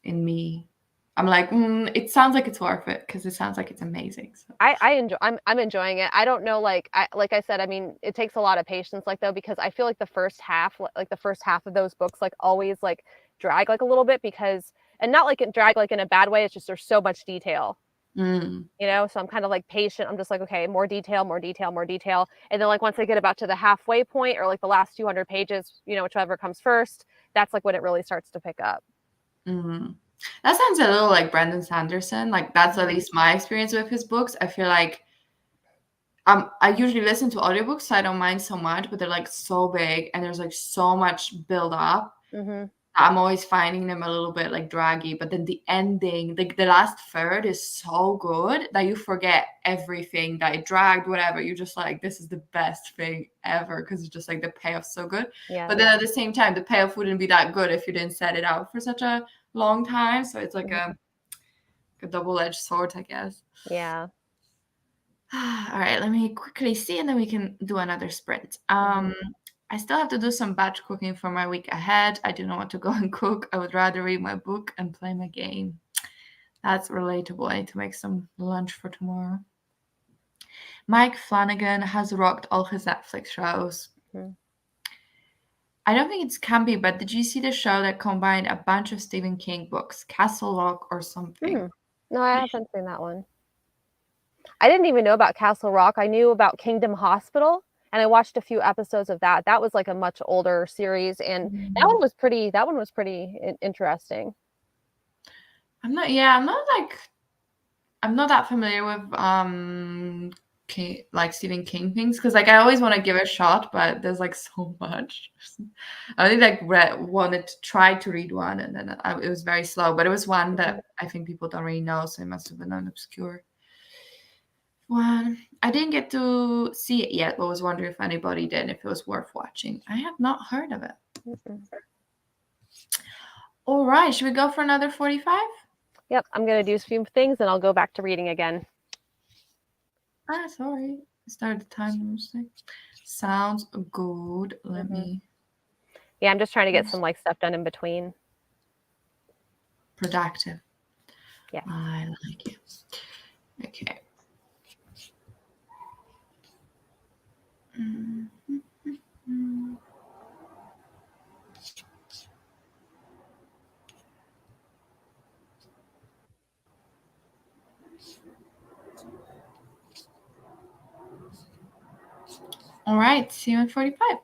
in me. I'm like, it sounds like it's worth it because it sounds like it's amazing. So. I'm enjoying it. I don't know, like I said, I mean, it takes a lot of patience, like though, because I feel like the first half of those books, like always like drag like a little bit because, and not like it drag like in a bad way. It's just there's so much detail. You know, so I'm kind of like patient. I'm just like, okay, more detail, more detail, more detail. And then like once I get about to the halfway point or like the last 200 pages, you know, whichever comes first, that's like when it really starts to pick up. That sounds a little like Brandon Sanderson. Like that's at least my experience with his books. I feel like I usually listen to audiobooks, so I don't mind so much, but they're like so big and there's like so much build up. Mhm. I'm always finding them a little bit like draggy, but then the ending, like the last third is so good that you forget everything that it dragged, whatever. You're just like, this is the best thing ever because it's just like the payoff's so good. Yeah. But then at the same time, the payoff wouldn't be that good if you didn't set it out for such a long time. So it's like Mhm. a double-edged sword, I guess. Yeah. All right, let me quickly see and then we can do another sprint. Mhm. I still have to do some batch cooking for my week ahead. I do not want to go and cook. I would rather read my book and play my game. That's relatable. I need to make some lunch for tomorrow. Mike Flanagan has rocked all his Netflix shows. Mhm. I don't think it's campy, but did you see the show that combined a bunch of Stephen King books, Castle Rock or something? Hmm. No, I haven't seen that one. I didn't even know about Castle Rock. I knew about Kingdom Hospital, and I watched a few episodes of that. That was like a much older series, and that one was pretty. That one was pretty interesting. I'm not that familiar with like Stephen King things because like I always want to give it a shot, but there's like so much. I only like wanted to try to read one, and then it was very slow. But it was one that I think people don't really know, so it must have been an obscure one. I didn't get to see it yet, but was wondering if anybody did, if it was worth watching. I have not heard of it. Mm-mm. All right, should we go for another 45? Yep, I'm gonna do a few things, and I'll go back to reading again. Sorry. Start the time mistake. Sounds good. Let Mhm. me Yeah, I'm just trying to get some like stuff done in between. productive. Yeah. I like it. Okay. All right. See you in 45.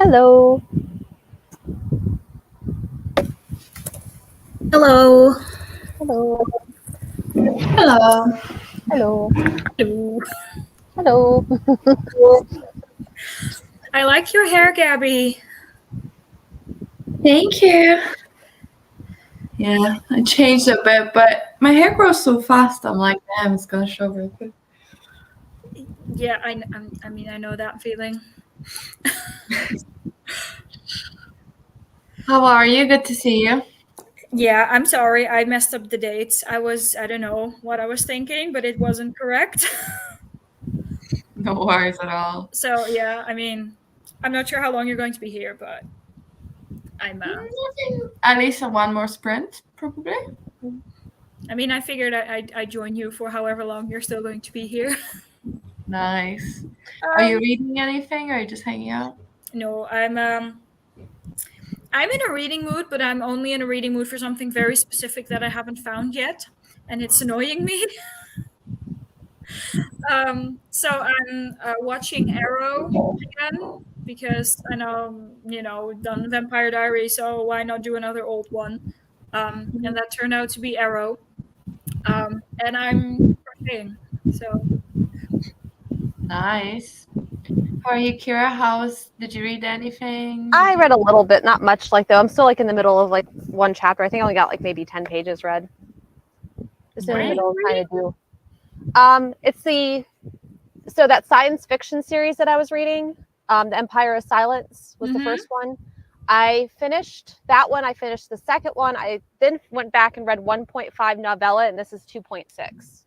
Hello. Hello. Hello. Hello. Hello. Hello. Hello. I like your hair, Gabby. Thank you. Yeah, I changed a bit, but my hair grows so fast. I'm like, damn, it's gonna show real quick. Yeah, I mean, I know that feeling. How are you? Good to see you. Yeah, I'm sorry. I messed up the dates. I don't know what I was thinking, but it wasn't correct. No worries at all. So, yeah, I mean, I'm not sure how long you're going to be here, but At least one more sprint, probably. I mean, I figured I'd join you for however long you're still going to be here. Nice. Are you Um, reading anything or are you just hanging out? no, I'm in a reading mood, but I'm only in a reading mood for something very specific that I haven't found yet, and it's annoying me. So I'm watching Arrow again because I know, we've done Vampire Diary, so why not do another old one? And that turned out to be Arrow. And I'm crocheting. So Nice. How are you, Kira? Did you read anything? I read a little bit, not much, like though. I'm still like in the middle of like one chapter. I think I only got like maybe 10 pages read. Just in what the are you middle of trying reading? to do. It's that science fiction series that I was reading. The Empire of Silence was the Mm-hmm. first one. I finished that one. I finished the second one. I then went back and read 1.5 novella, and this is 2.6.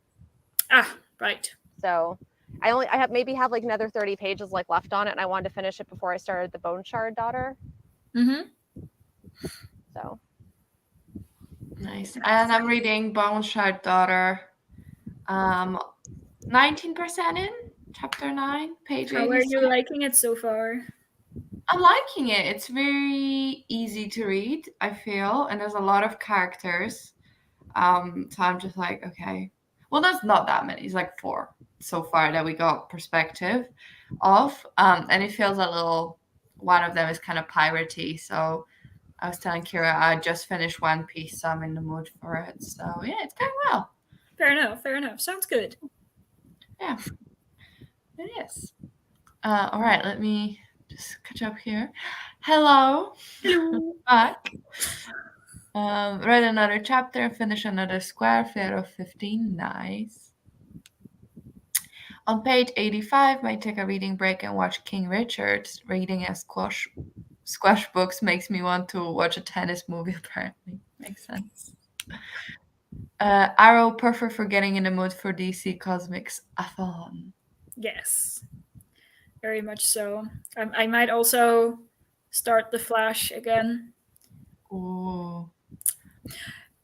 Ah, right. So I have like another 30 pages like left on it, and I wanted to finish it before I started the Bone Shard Daughter. Mm-hmm. So Nice. And I'm reading Bone Shard Daughter. 19% in, chapter 9, page How are 86. you liking it so far? I'm liking it. It's very easy to read, I feel, and there's a lot of characters. So I'm just like, okay. Well, there's not that many. It's like 4 so far that we got perspective of. And it feels a little. One of them is kind of piratey. So I was telling Kira I just finished One Piece, so I'm in the mood for it. So yeah, it's going well. Fair enough. Fair enough. Sounds good. Yeah, it is. All right, let me just catch up here. Hello. Hello. Back. Read another chapter and finished another square, fair of 15. Nice. On page 85, might take a reading break and watch King Richard's. Reading and squash books makes me want to watch a tennis movie, apparently. Makes sense. Arrow, perfect for getting in the mood for DC Cosmics Athon. Yes, very much so. I might also start the Flash again. Ooh.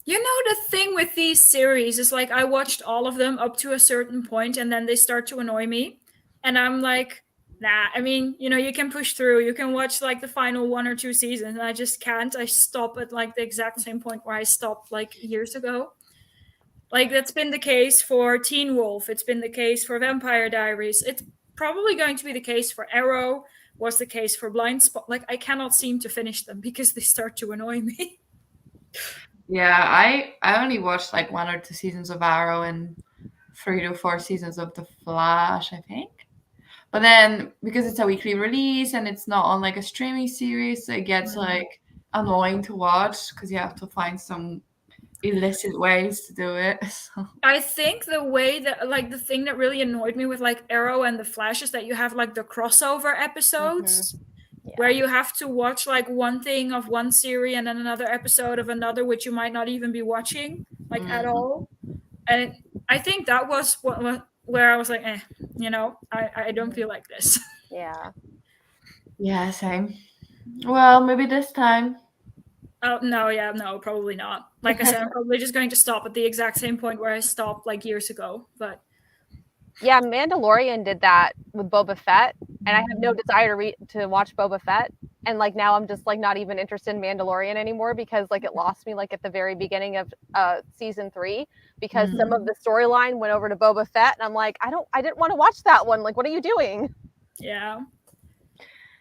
You know, the thing with these series is like I watched all of them up to a certain point and then they start to annoy me. And I'm like, nah, I mean, you can push through. You can watch like the final 1 or 2 seasons. And I just can't. I stop at like the exact same point where I stopped like years ago. Like that's been the case for Teen Wolf. It's been the case for Vampire Diaries. It's probably going to be the case for Arrow. Was the case for Blind Spot. Like I cannot seem to finish them because they start to annoy me. Yeah, I only watched like 1 or 2 seasons of Arrow and 3 to 4 seasons of The Flash, I think. But then because it's a weekly release and it's not on like a streaming series, it gets like annoying to watch because you have to find some illicit ways to do it. So. I think the way that like the thing that really annoyed me with like Arrow and the Flash is that you have like the crossover episodes where you have to watch like one thing of one series and then another episode of another which you might not even be watching like at all. And I think that was where I was like, I don't feel like this. yeah. Yeah, same. Well, maybe this time. Oh no, yeah, no, probably not. Like I said, I'm probably just going to stop at the exact same point where I stopped like years ago. But Yeah, Mandalorian did that with Boba Fett, and I have no desire to watch Boba Fett. And like now, I'm just like not even interested in Mandalorian anymore because like it lost me like at the very beginning of season 3 because some of the storyline went over to Boba Fett, and I'm like, I didn't want to watch that one. Like, what are you doing? yeah.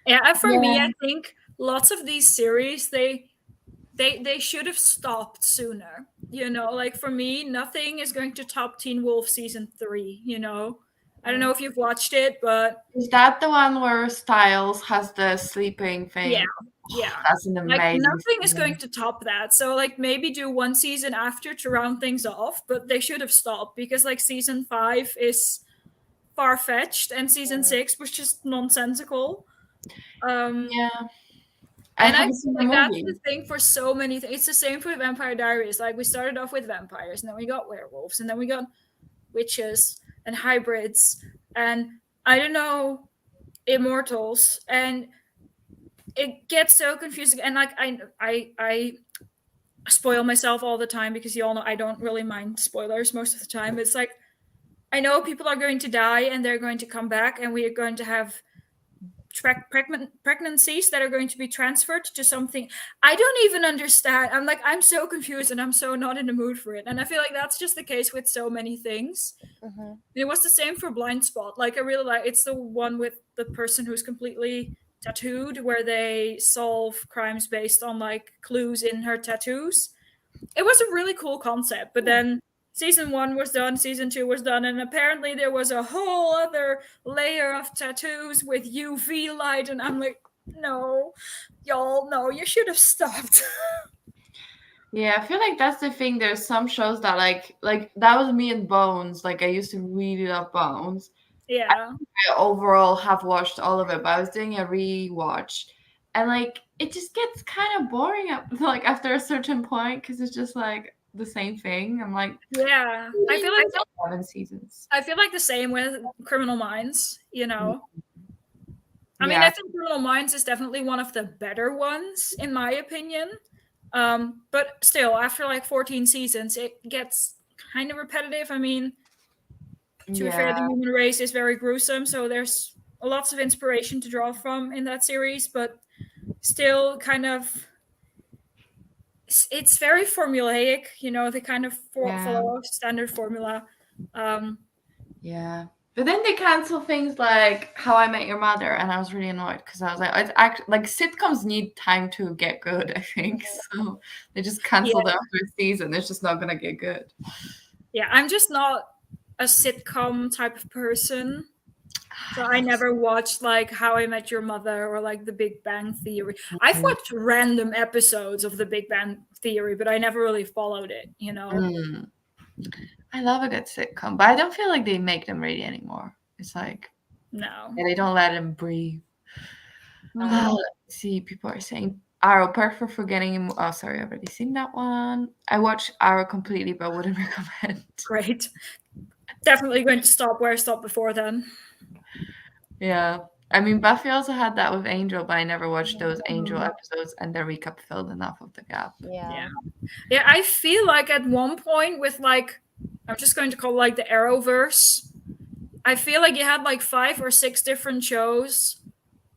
Yeah, and for me, Yeah. I think lots of these series they should have stopped sooner. You know, like for me, nothing is going to top Teen Wolf season 3. You know, I don't know if you've watched it, but Is that the one where Styles has the sleeping yeah, thing? yeah. That's an Like amazing nothing is going season. to top that. So like maybe do one season after to round things off, but they should have stopped because like season 5 is far fetched and season 6 was just nonsensical. Um Yeah. I and I haven't feel seen the like that's the movie. thing for so many things. It's the same for Vampire Diaries. Like we started off with vampires, and then we got werewolves, and then we got witches and hybrids, and I don't know, immortals, and it gets so confusing. And like I spoil myself all the time because you all know I don't really mind spoilers most of the time. It's like I know people are going to die and they're going to come back, and we are going to have pregnancies that are going to be transferred to something I don't even understand. I'm like, I'm so confused and I'm so not in the mood for it. And I feel like that's just the case with so many things. It was the same for Blind Spot. Like I really like it's the one with the person who's completely tattooed where they solve crimes based on like clues in her tattoos. It was a really cool concept, but then season 1 was done, season 2 was done, and apparently there was a whole other layer of tattoos with UV light, and I'm like, no, y'all, no, you should have stopped. Yeah, I feel like that's the thing. There's some shows that like that was me and Bones. Like I used to really love Bones. Yeah. I overall have watched all of it, but I was doing a rewatch, and like it just gets kind of boring like after a certain point because it's just like the same thing. I'm like, Yeah. really need 7 seasons. I feel like the same with Criminal Minds, you know. I mean, I Yeah, think Criminal Minds is definitely one of the better ones in my opinion. But still, after like 14 seasons, it gets kind of repetitive. I mean, to be fair, the yeah, human race is very gruesome, so there's lots of inspiration to draw from in that series, but still kind of it's very formulaic, you know, they kind of yeah, follow a standard formula. Um, yeah. But then they cancel things like How I Met Your Mother, and I was really annoyed because I was like, it's like sitcoms need time to get good. I think so. They just yeah, canceled after a season. It's just not gonna get good. yeah, I'm just not a sitcom type of person. So I never watched like How I Met Your Mother or like The Big Bang Theory. I've watched random episodes of The Big Bang Theory, but I never really followed it, you know? Mm. I love a good sitcom, but I don't feel like they make them really anymore. It's like No. they don't let them breathe. Mhm. Let's see, people are saying Arrow, perfect for forgetting. Oh, sorry, I've already seen that one. I watched Arrow completely, but wouldn't recommend. Great. Definitely going to stop where I stopped before then. Yeah. I mean, Buffy also had that with Angel, but I never watched those Angel episodes, and the recap filled enough of the gap. Yeah. Yeah, I feel like at one point with like I'm just going to call it like the Arrowverse. I feel like you had like 5 or 6 different shows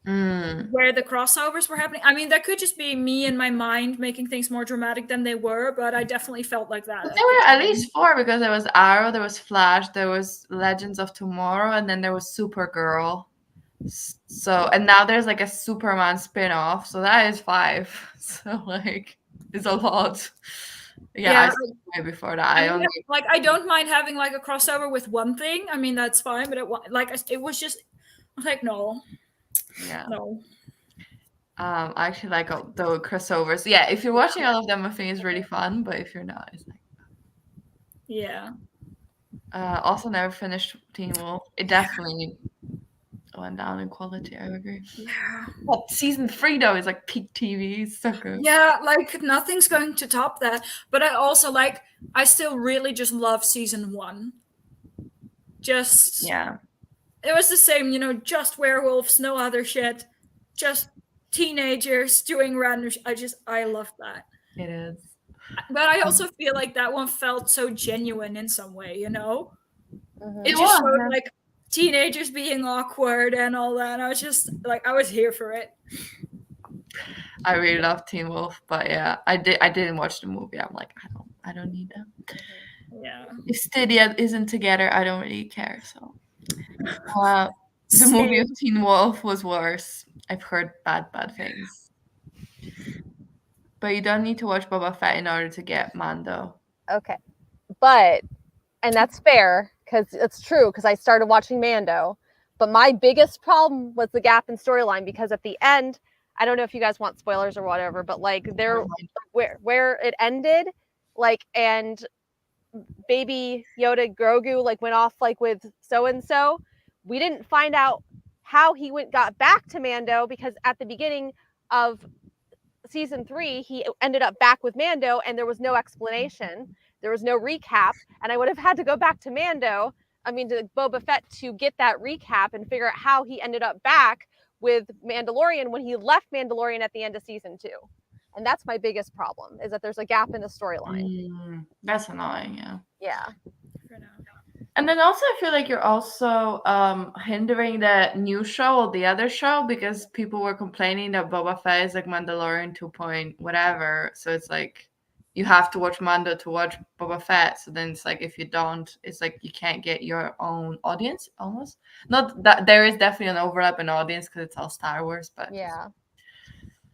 Mm. where the crossovers were happening. I mean, that could just be me in my mind making things more dramatic than they were, but I definitely felt like that. But At there the were at time. least 4 because there was Arrow, there was Flash, there was Legends of Tomorrow, and then there was Supergirl. So, and now there's like a Superman spin-off, so that is 5. So like it's a lot. Yeah, I Yeah, saw way before that. I I mean, only like I don't mind having like a crossover with one thing. I mean, that's fine, but it was just I was like no, yeah. no. I actually like all the crossovers. Yeah, if you're watching all of them, I think it's really fun, but if you're not, it's like Yeah. also never finished Teen Wolf. It definitely went down in quality, I agree. Yeah. But season 3 though is like peak TV. It's so good. Yeah, like nothing's going to top that. But I also like I still really just love season 1. Just Yeah, it was the same, you know, just werewolves, no other shit. Just teenagers doing random I love that. it is. But I also feel like that one felt so genuine in some way, you know? It It just was. showed like teenagers being awkward and all that. And I was just like I was here for it. I really love Teen Wolf, but yeah, I didn't watch the movie. I'm like, I don't need them. Yeah. If Stadia isn't together, I don't really care. So the movie Same. of Teen Wolf was worse. I've heard bad things. But you don't need to watch Boba Fett in order to get Mando. Okay. But, and that's fair, because it's true, because I started watching Mando. But my biggest problem was the gap in storyline, because at the end, I don't know if you guys want spoilers or whatever, but like there, where it ended, like, and baby Yoda Grogu like went off like with so and so, we didn't find out how he got back to Mando, because at the beginning of season 3 he ended up back with Mando and there was no explanation, there was no recap, and I would have had to go back to to Boba Fett to get that recap and figure out how he ended up back with Mandalorian when he left Mandalorian at the end of season 2. And that's my biggest problem, is that there's a gap in the storyline. That's annoying, yeah. Yeah. And then also I feel like you're also hindering the new show or the other show, because people were complaining that Boba Fett is like Mandalorian 2 point whatever. So it's like you have to watch Mando to watch Boba Fett. So then it's like if you don't, it's like you can't get your own audience almost. Not that there is definitely an overlap in audience because it's all Star Wars, but yeah.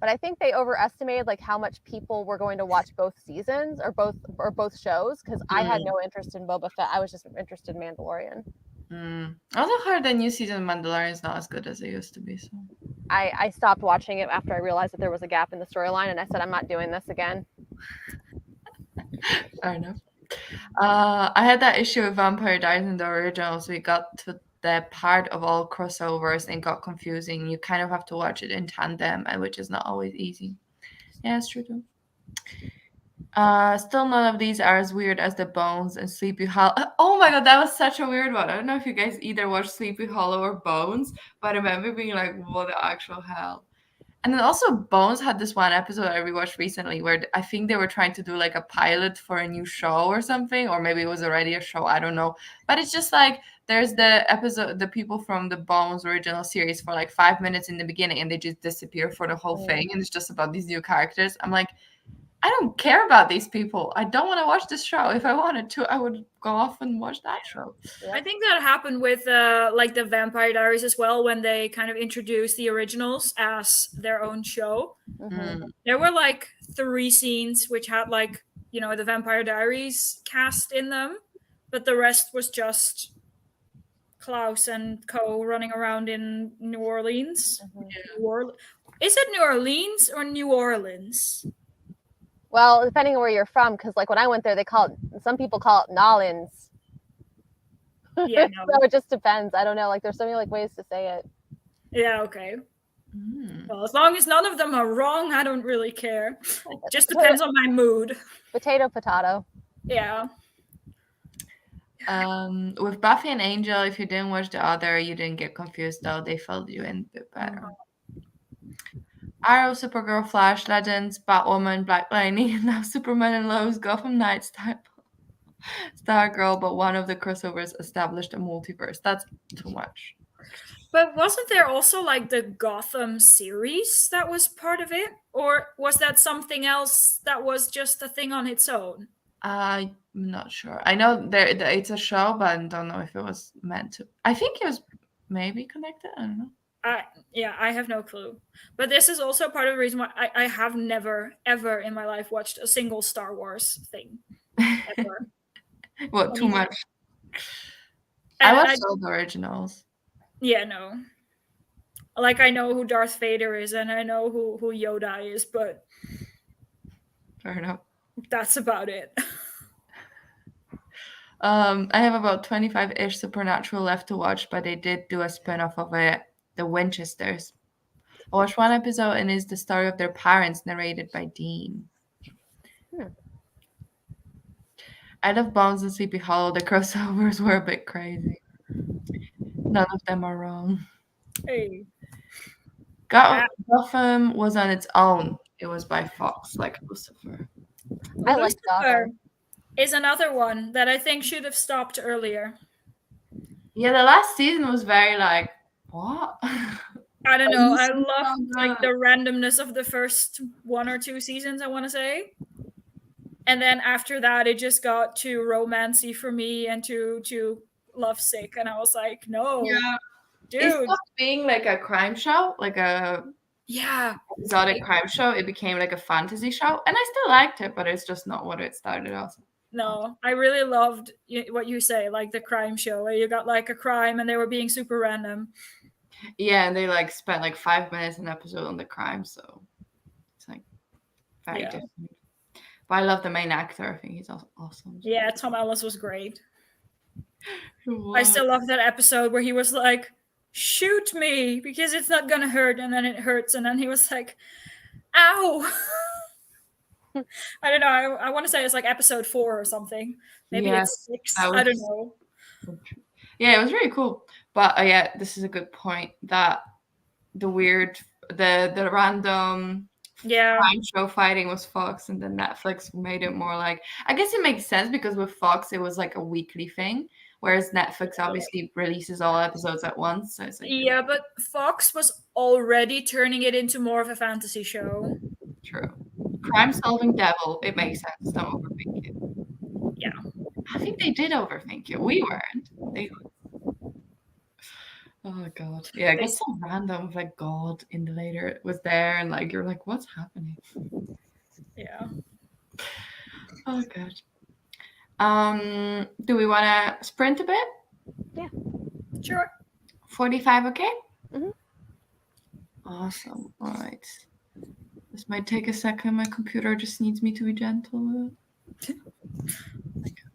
But I think they overestimated like how much people were going to watch both seasons or both shows, because I had no interest in Boba Fett. I was just interested in Mandalorian. I also heard the new season of Mandalorian is not as good as it used to be. So I stopped watching it after I realized that there was a gap in the storyline, and I said I'm not doing this again. Fair enough. I had that issue with Vampire Diaries in the originals. We got to the part of all crossovers and got confusing. You kind of have to watch it in tandem, and which is not always easy. Yeah, it's true too. Still none of these are as weird as the Bones and Sleepy Hollow. Oh my god, that was such a weird one. I don't know if you guys either watched Sleepy Hollow or Bones, but I remember being like, what the actual hell? And then also Bones had this one episode I rewatched recently where I think they were trying to do like a pilot for a new show or something, or maybe it was already a show, I don't know. But it's just like there's the episode, the people from the Bones original series for like 5 minutes in the beginning and they just disappear for the whole thing, and it's just about these new characters. I'm like, I don't care about these people. I don't want to watch this show. If I wanted to, I would go off and watch that show. Yeah. I think that happened with like the Vampire Diaries as well, when they kind of introduced the originals as their own show. There were like 3 scenes which had like, you know, the Vampire Diaries cast in them, but the rest was just Klaus and co running around in New Orleans. Is it New Orleans or New Orleans? Well, depending on where you're from, because like when I went there, some people call it Nolans. Yeah, no. So it just depends. I don't know. Like there's so many like ways to say it. Yeah, okay. Well, as long as none of them are wrong, I don't really care. It just depends on my mood. Potato. Yeah. With Buffy and Angel, if you didn't watch the other, you didn't get confused though. They filled you in a bit better. Arrow, Supergirl, Flash, Legends, Batwoman, Black Lightning, now Superman and Lois, Gotham Knights, Stargirl, but one of the crossovers established a multiverse. That's too much. But wasn't there also like the Gotham series that was part of it? Or was that something else that was just a thing on its own? I'm not sure. I know it's a show, but I don't know if it was meant to. I think it was maybe connected. I don't know. I have no clue. But this is also part of the reason why I have never, ever in my life watched a single Star Wars thing. Ever. What, too much? I watched all the originals. Yeah, no. Like, I know who Darth Vader is, and I know who Yoda is, but... Fair enough. That's about it. I have about 25-ish Supernatural left to watch, but they did do a spin-off of it, The Winchesters. I watched one episode, and it's the story of their parents, narrated by Dean. I love Bones and Sleepy Hollow. The crossovers were a bit crazy. None of them are wrong. Hey. Gotham was on its own. It was by Fox, like Lucifer. I like Gotham. Is another one that I think should have stopped earlier. Yeah, the last season was very like, what? I don't know. I love like the randomness of the first 1 or 2 seasons, I want to say. And then after that, it just got too romancy for me and too lovesick. And I was like, no. Yeah. It dude. stopped being like a crime show, like a Yeah. exotic crime show. It became like a fantasy show, and I still liked it, but it's just not what it started as. No, I really loved what you say, like the crime show where you got like a crime and they were being super random. Yeah, and they like spent like 5 minutes an episode on the crime, so it's like very Yeah. different. But I love the main actor. I think he's awesome. Yeah, Tom Ellis was great. I What? still love that episode where he was like, shoot me because it's not gonna hurt, and then it hurts, and then he was like, ow. I don't know. I want to say it's like episode 4 or something. Maybe Yes, it's 6. that I don't was know. yeah, it was really cool. But yeah, this is a good point that the weird, the random Yeah. crime show fighting was Fox, and then Netflix made it more like. I guess it makes sense because with Fox it was like a weekly thing, whereas Netflix obviously releases all episodes at once. So it's like Yeah, but Fox was already turning it into more of a fantasy show. true. Crime solving devil. It makes sense. Don't overthink it. Yeah. I think they did overthink it. We weren't. They. Oh god. Yeah, it They- gets so random with like God in the later was there and like you're like, what's happening? Yeah. Oh god. Do we wanna sprint a bit? Sure. 45, okay? Mhm. Awesome. All right. This might take a second. My computer just needs me to be gentle with it.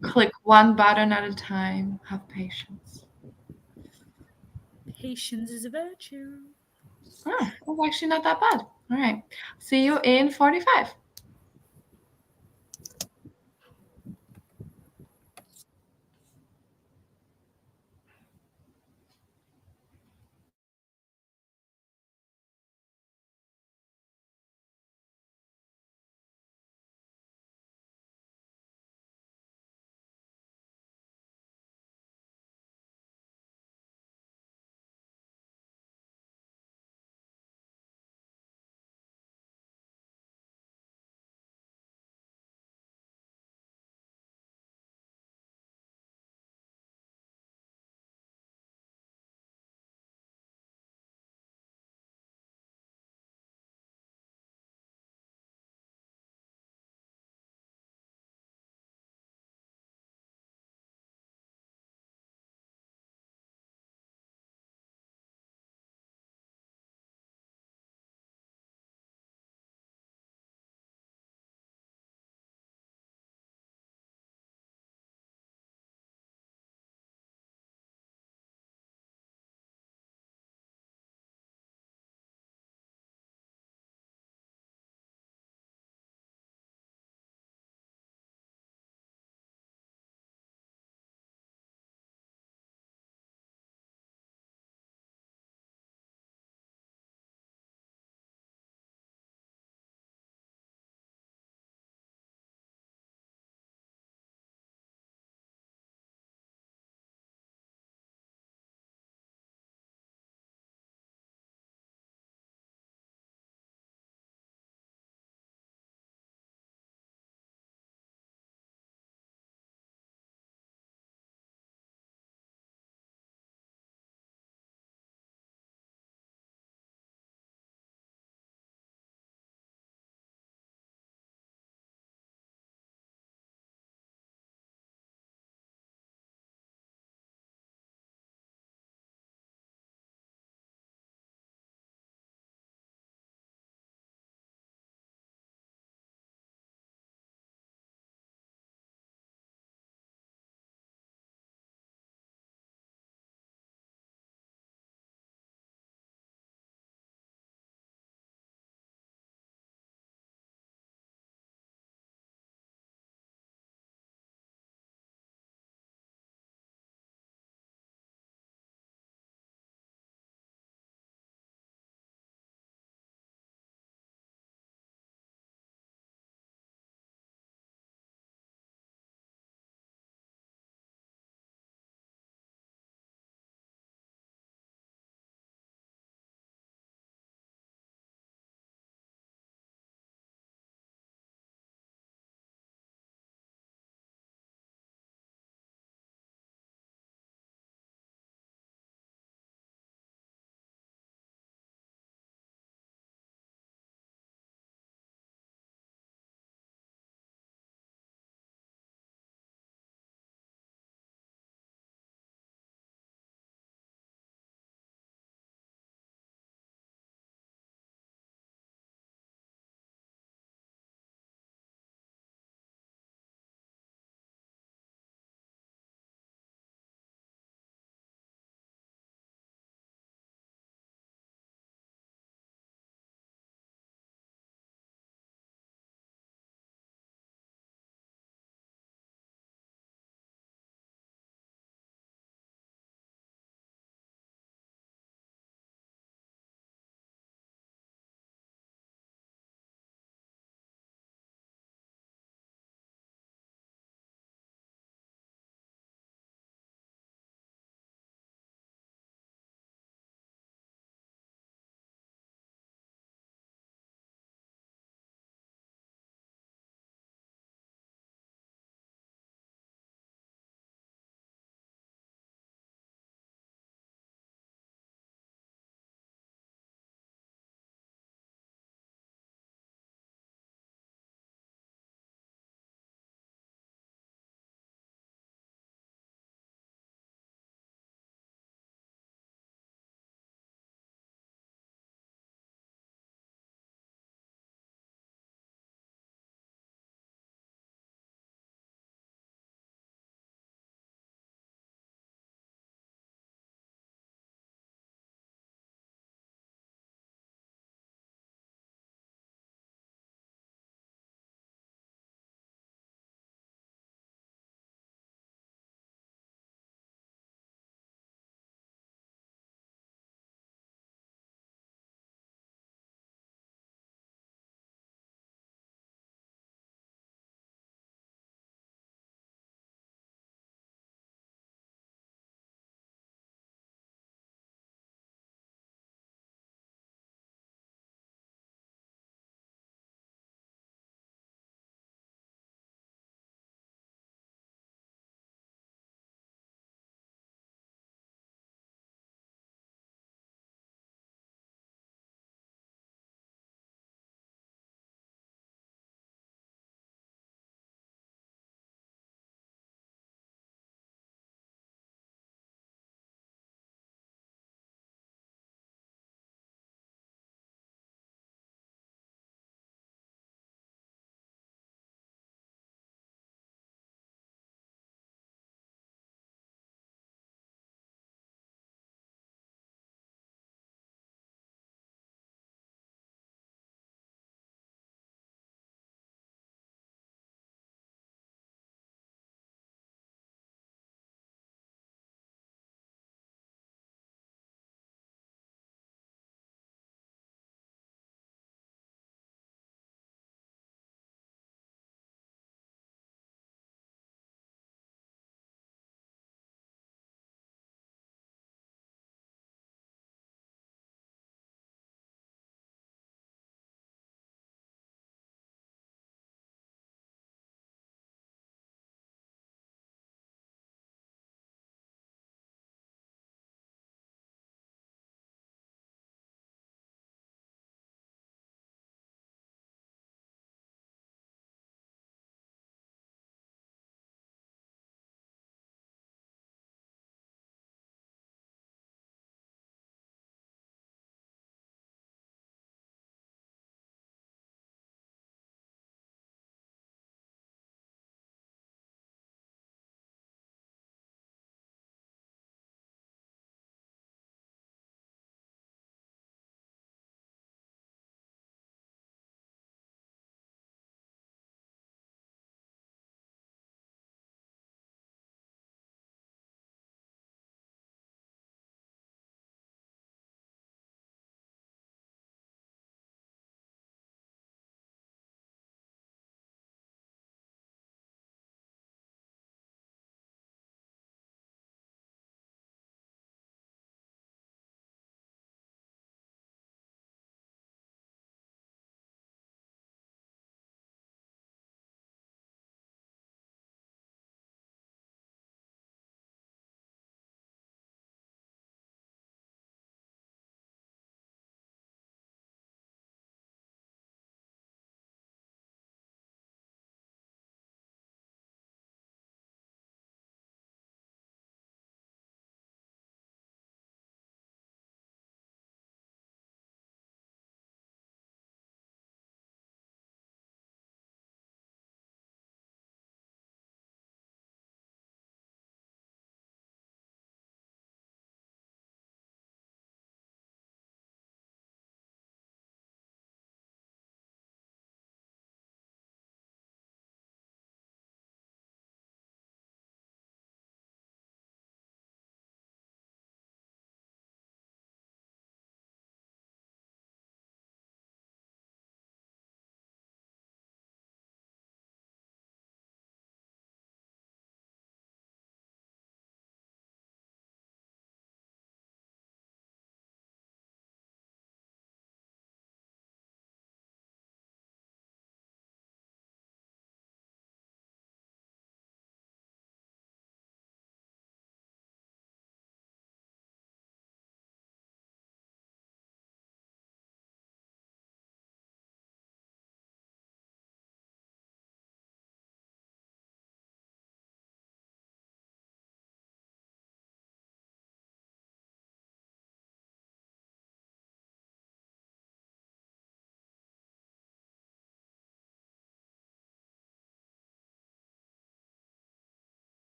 Click one button at a time. Have patience. Patience is a virtue. Oh, that's actually not that bad. All right. See you in 45.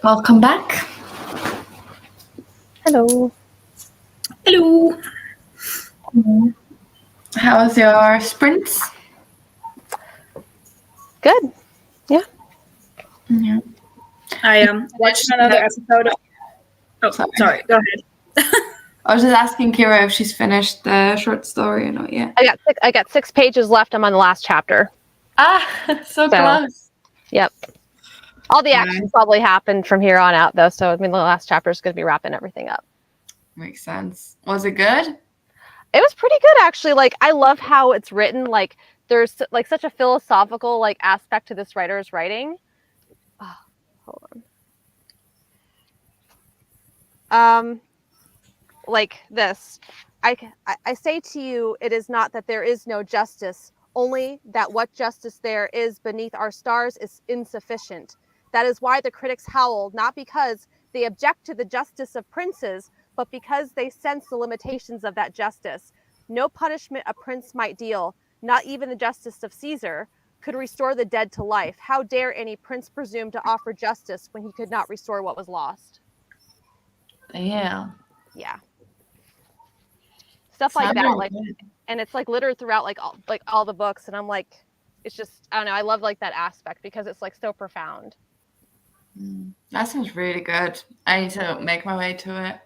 Welcome back. Hello. Hello. How was your sprints? Good. Yeah. I watched another episode of. Oh, sorry. Go ahead. I was just asking Kira if she's finished the short story or not yet. I got 6 pages left. I'm on the last chapter. So close. Yep. All the action probably happened from here on out, though. So I mean, the last chapter is going to be wrapping everything up. Makes sense. Was it good? It was pretty good, actually. Like, I love how it's written. Like, there's like such a philosophical like aspect to this writer's writing. Oh, hold on. Like this. I say to you, it is not that there is no justice, only that what justice there is beneath our stars is insufficient. That is why the critics howl, not because they object to the justice of princes, but because they sense the limitations of that justice. No punishment a prince might deal, not even the justice of Caesar, could restore the dead to life. How dare any prince presume to offer justice when he could not restore what was lost? Yeah. Yeah. Stuff like that, like, and it's like littered throughout like all the books, and I'm like, it's just, I don't know, I love like that aspect because it's like so profound. That sounds really good. I need to make my way to it.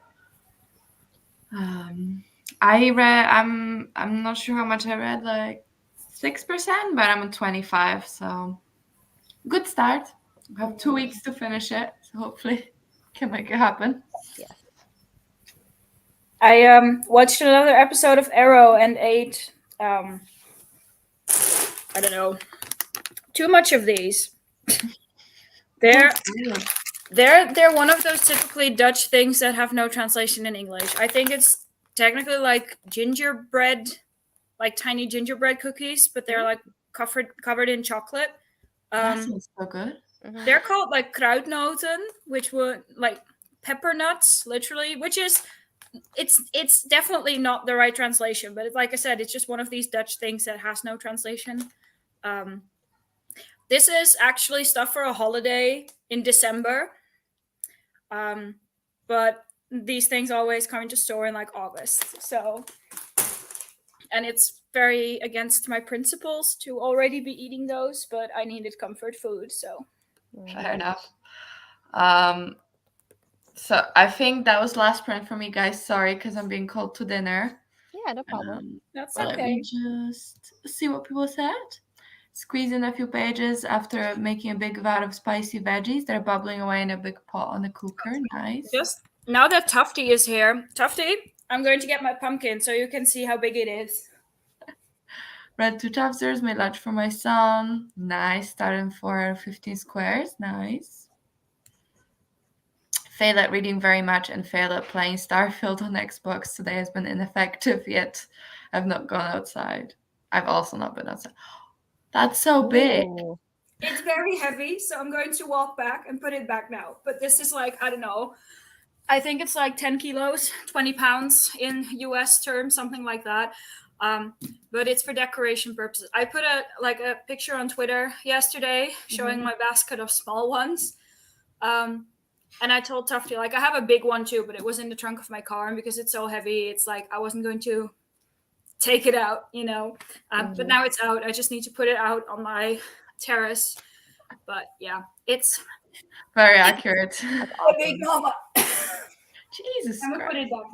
I read. I'm not sure how much I read, like 6%, but I'm at 25, so good start. I have 2 weeks to finish it, so hopefully can make it happen. Yes. I watched another episode of Arrow and ate I don't know, too much of these. They're one of those typically Dutch things that have no translation in English. I think it's technically like gingerbread, like tiny gingerbread cookies, but they're like covered in chocolate. That sounds so good. They're called like kruidnoten, which were like pepper nuts, literally, which is it's definitely not the right translation, but like I said, it's just one of these Dutch things that has no translation. This is actually stuff for a holiday in December, but these things always come into store in like August, so, and it's very against my principles to already be eating those, but I needed comfort food, so fair enough. So I think that was last print for me, guys. Sorry, because I'm being called to dinner. Yeah, no problem. That's Let okay. me just see what people said. Squeeze in a few pages after making a big vat of spicy veggies. They're bubbling away in a big pot on the cooker. Nice. Just now that Tufty is here, Tufty, I'm going to get my pumpkin so you can see how big it is. Read 2 chapters, made lunch for my son. Nice. Starting for 15 squares. Nice. Failed at reading very much and failed at playing Starfield on Xbox. Today has been ineffective, yet I've not gone outside. I've also not been outside. That's so big. Ooh. It's very heavy, so I'm going to walk back and put it back now. But this is like, I don't know, I think it's like 10 kilos, 20 pounds in US terms, something like that. But it's for decoration purposes. I put a picture on Twitter yesterday showing my basket of small ones. And I told Tufty, like, I have a big one too, but it was in the trunk of my car, and because it's so heavy, it's like I wasn't going to take it out, you know. But now it's out. I just need to put it out on my terrace. But yeah, it's very accurate. a big mama. Jesus I'm gonna Christ. put it back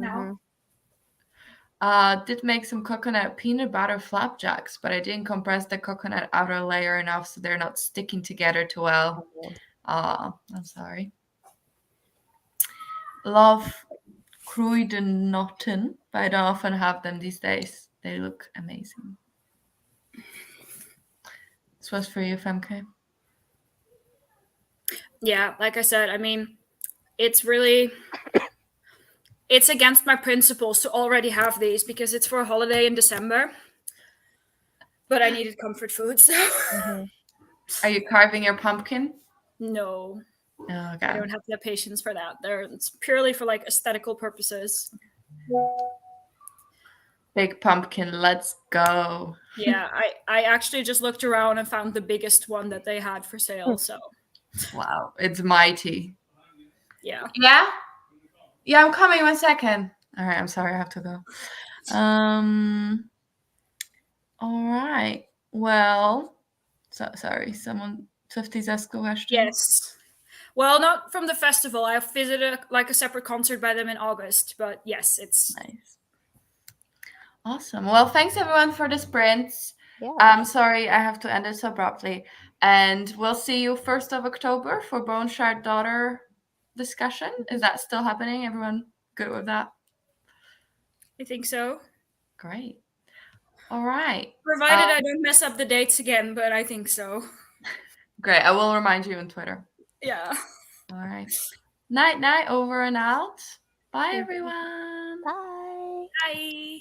now. Did make some coconut peanut butter flapjacks, but I didn't compress the coconut outer layer enough, so they're not sticking together too well. I'm sorry. Love kruidenoten, but I don't often have them these days. They look amazing. This was for you, Femke. Yeah, like I said, I mean, it's against my principles to already have these because it's for a holiday in December. But I needed comfort food, so. Are you carving your pumpkin? No. Oh, okay. I don't have the patience for that. It's purely for like aesthetical purposes. Big pumpkin, let's go. Yeah, I actually just looked around and found the biggest one that they had for sale. So wow, it's mighty. Yeah. Yeah? Yeah, I'm coming 1 second. All right, I'm sorry, I have to go. All right. Well, sorry, someone 50s asked a question. Yes. Well, not from the festival. I visited like a separate concert by them in August, but yes, it's Nice. Awesome. Well, thanks everyone for the sprints. Yeah. I'm sorry I have to end it so abruptly. And we'll see you 1st of October for Bone Shard Daughter discussion. Is that still happening? Everyone good with that? I think so. Great. All right. Provided I don't mess up the dates again, but I think so. Great. I will remind you on Twitter. Yeah. All right. Night, over and out. Bye, everyone. Bye. Bye.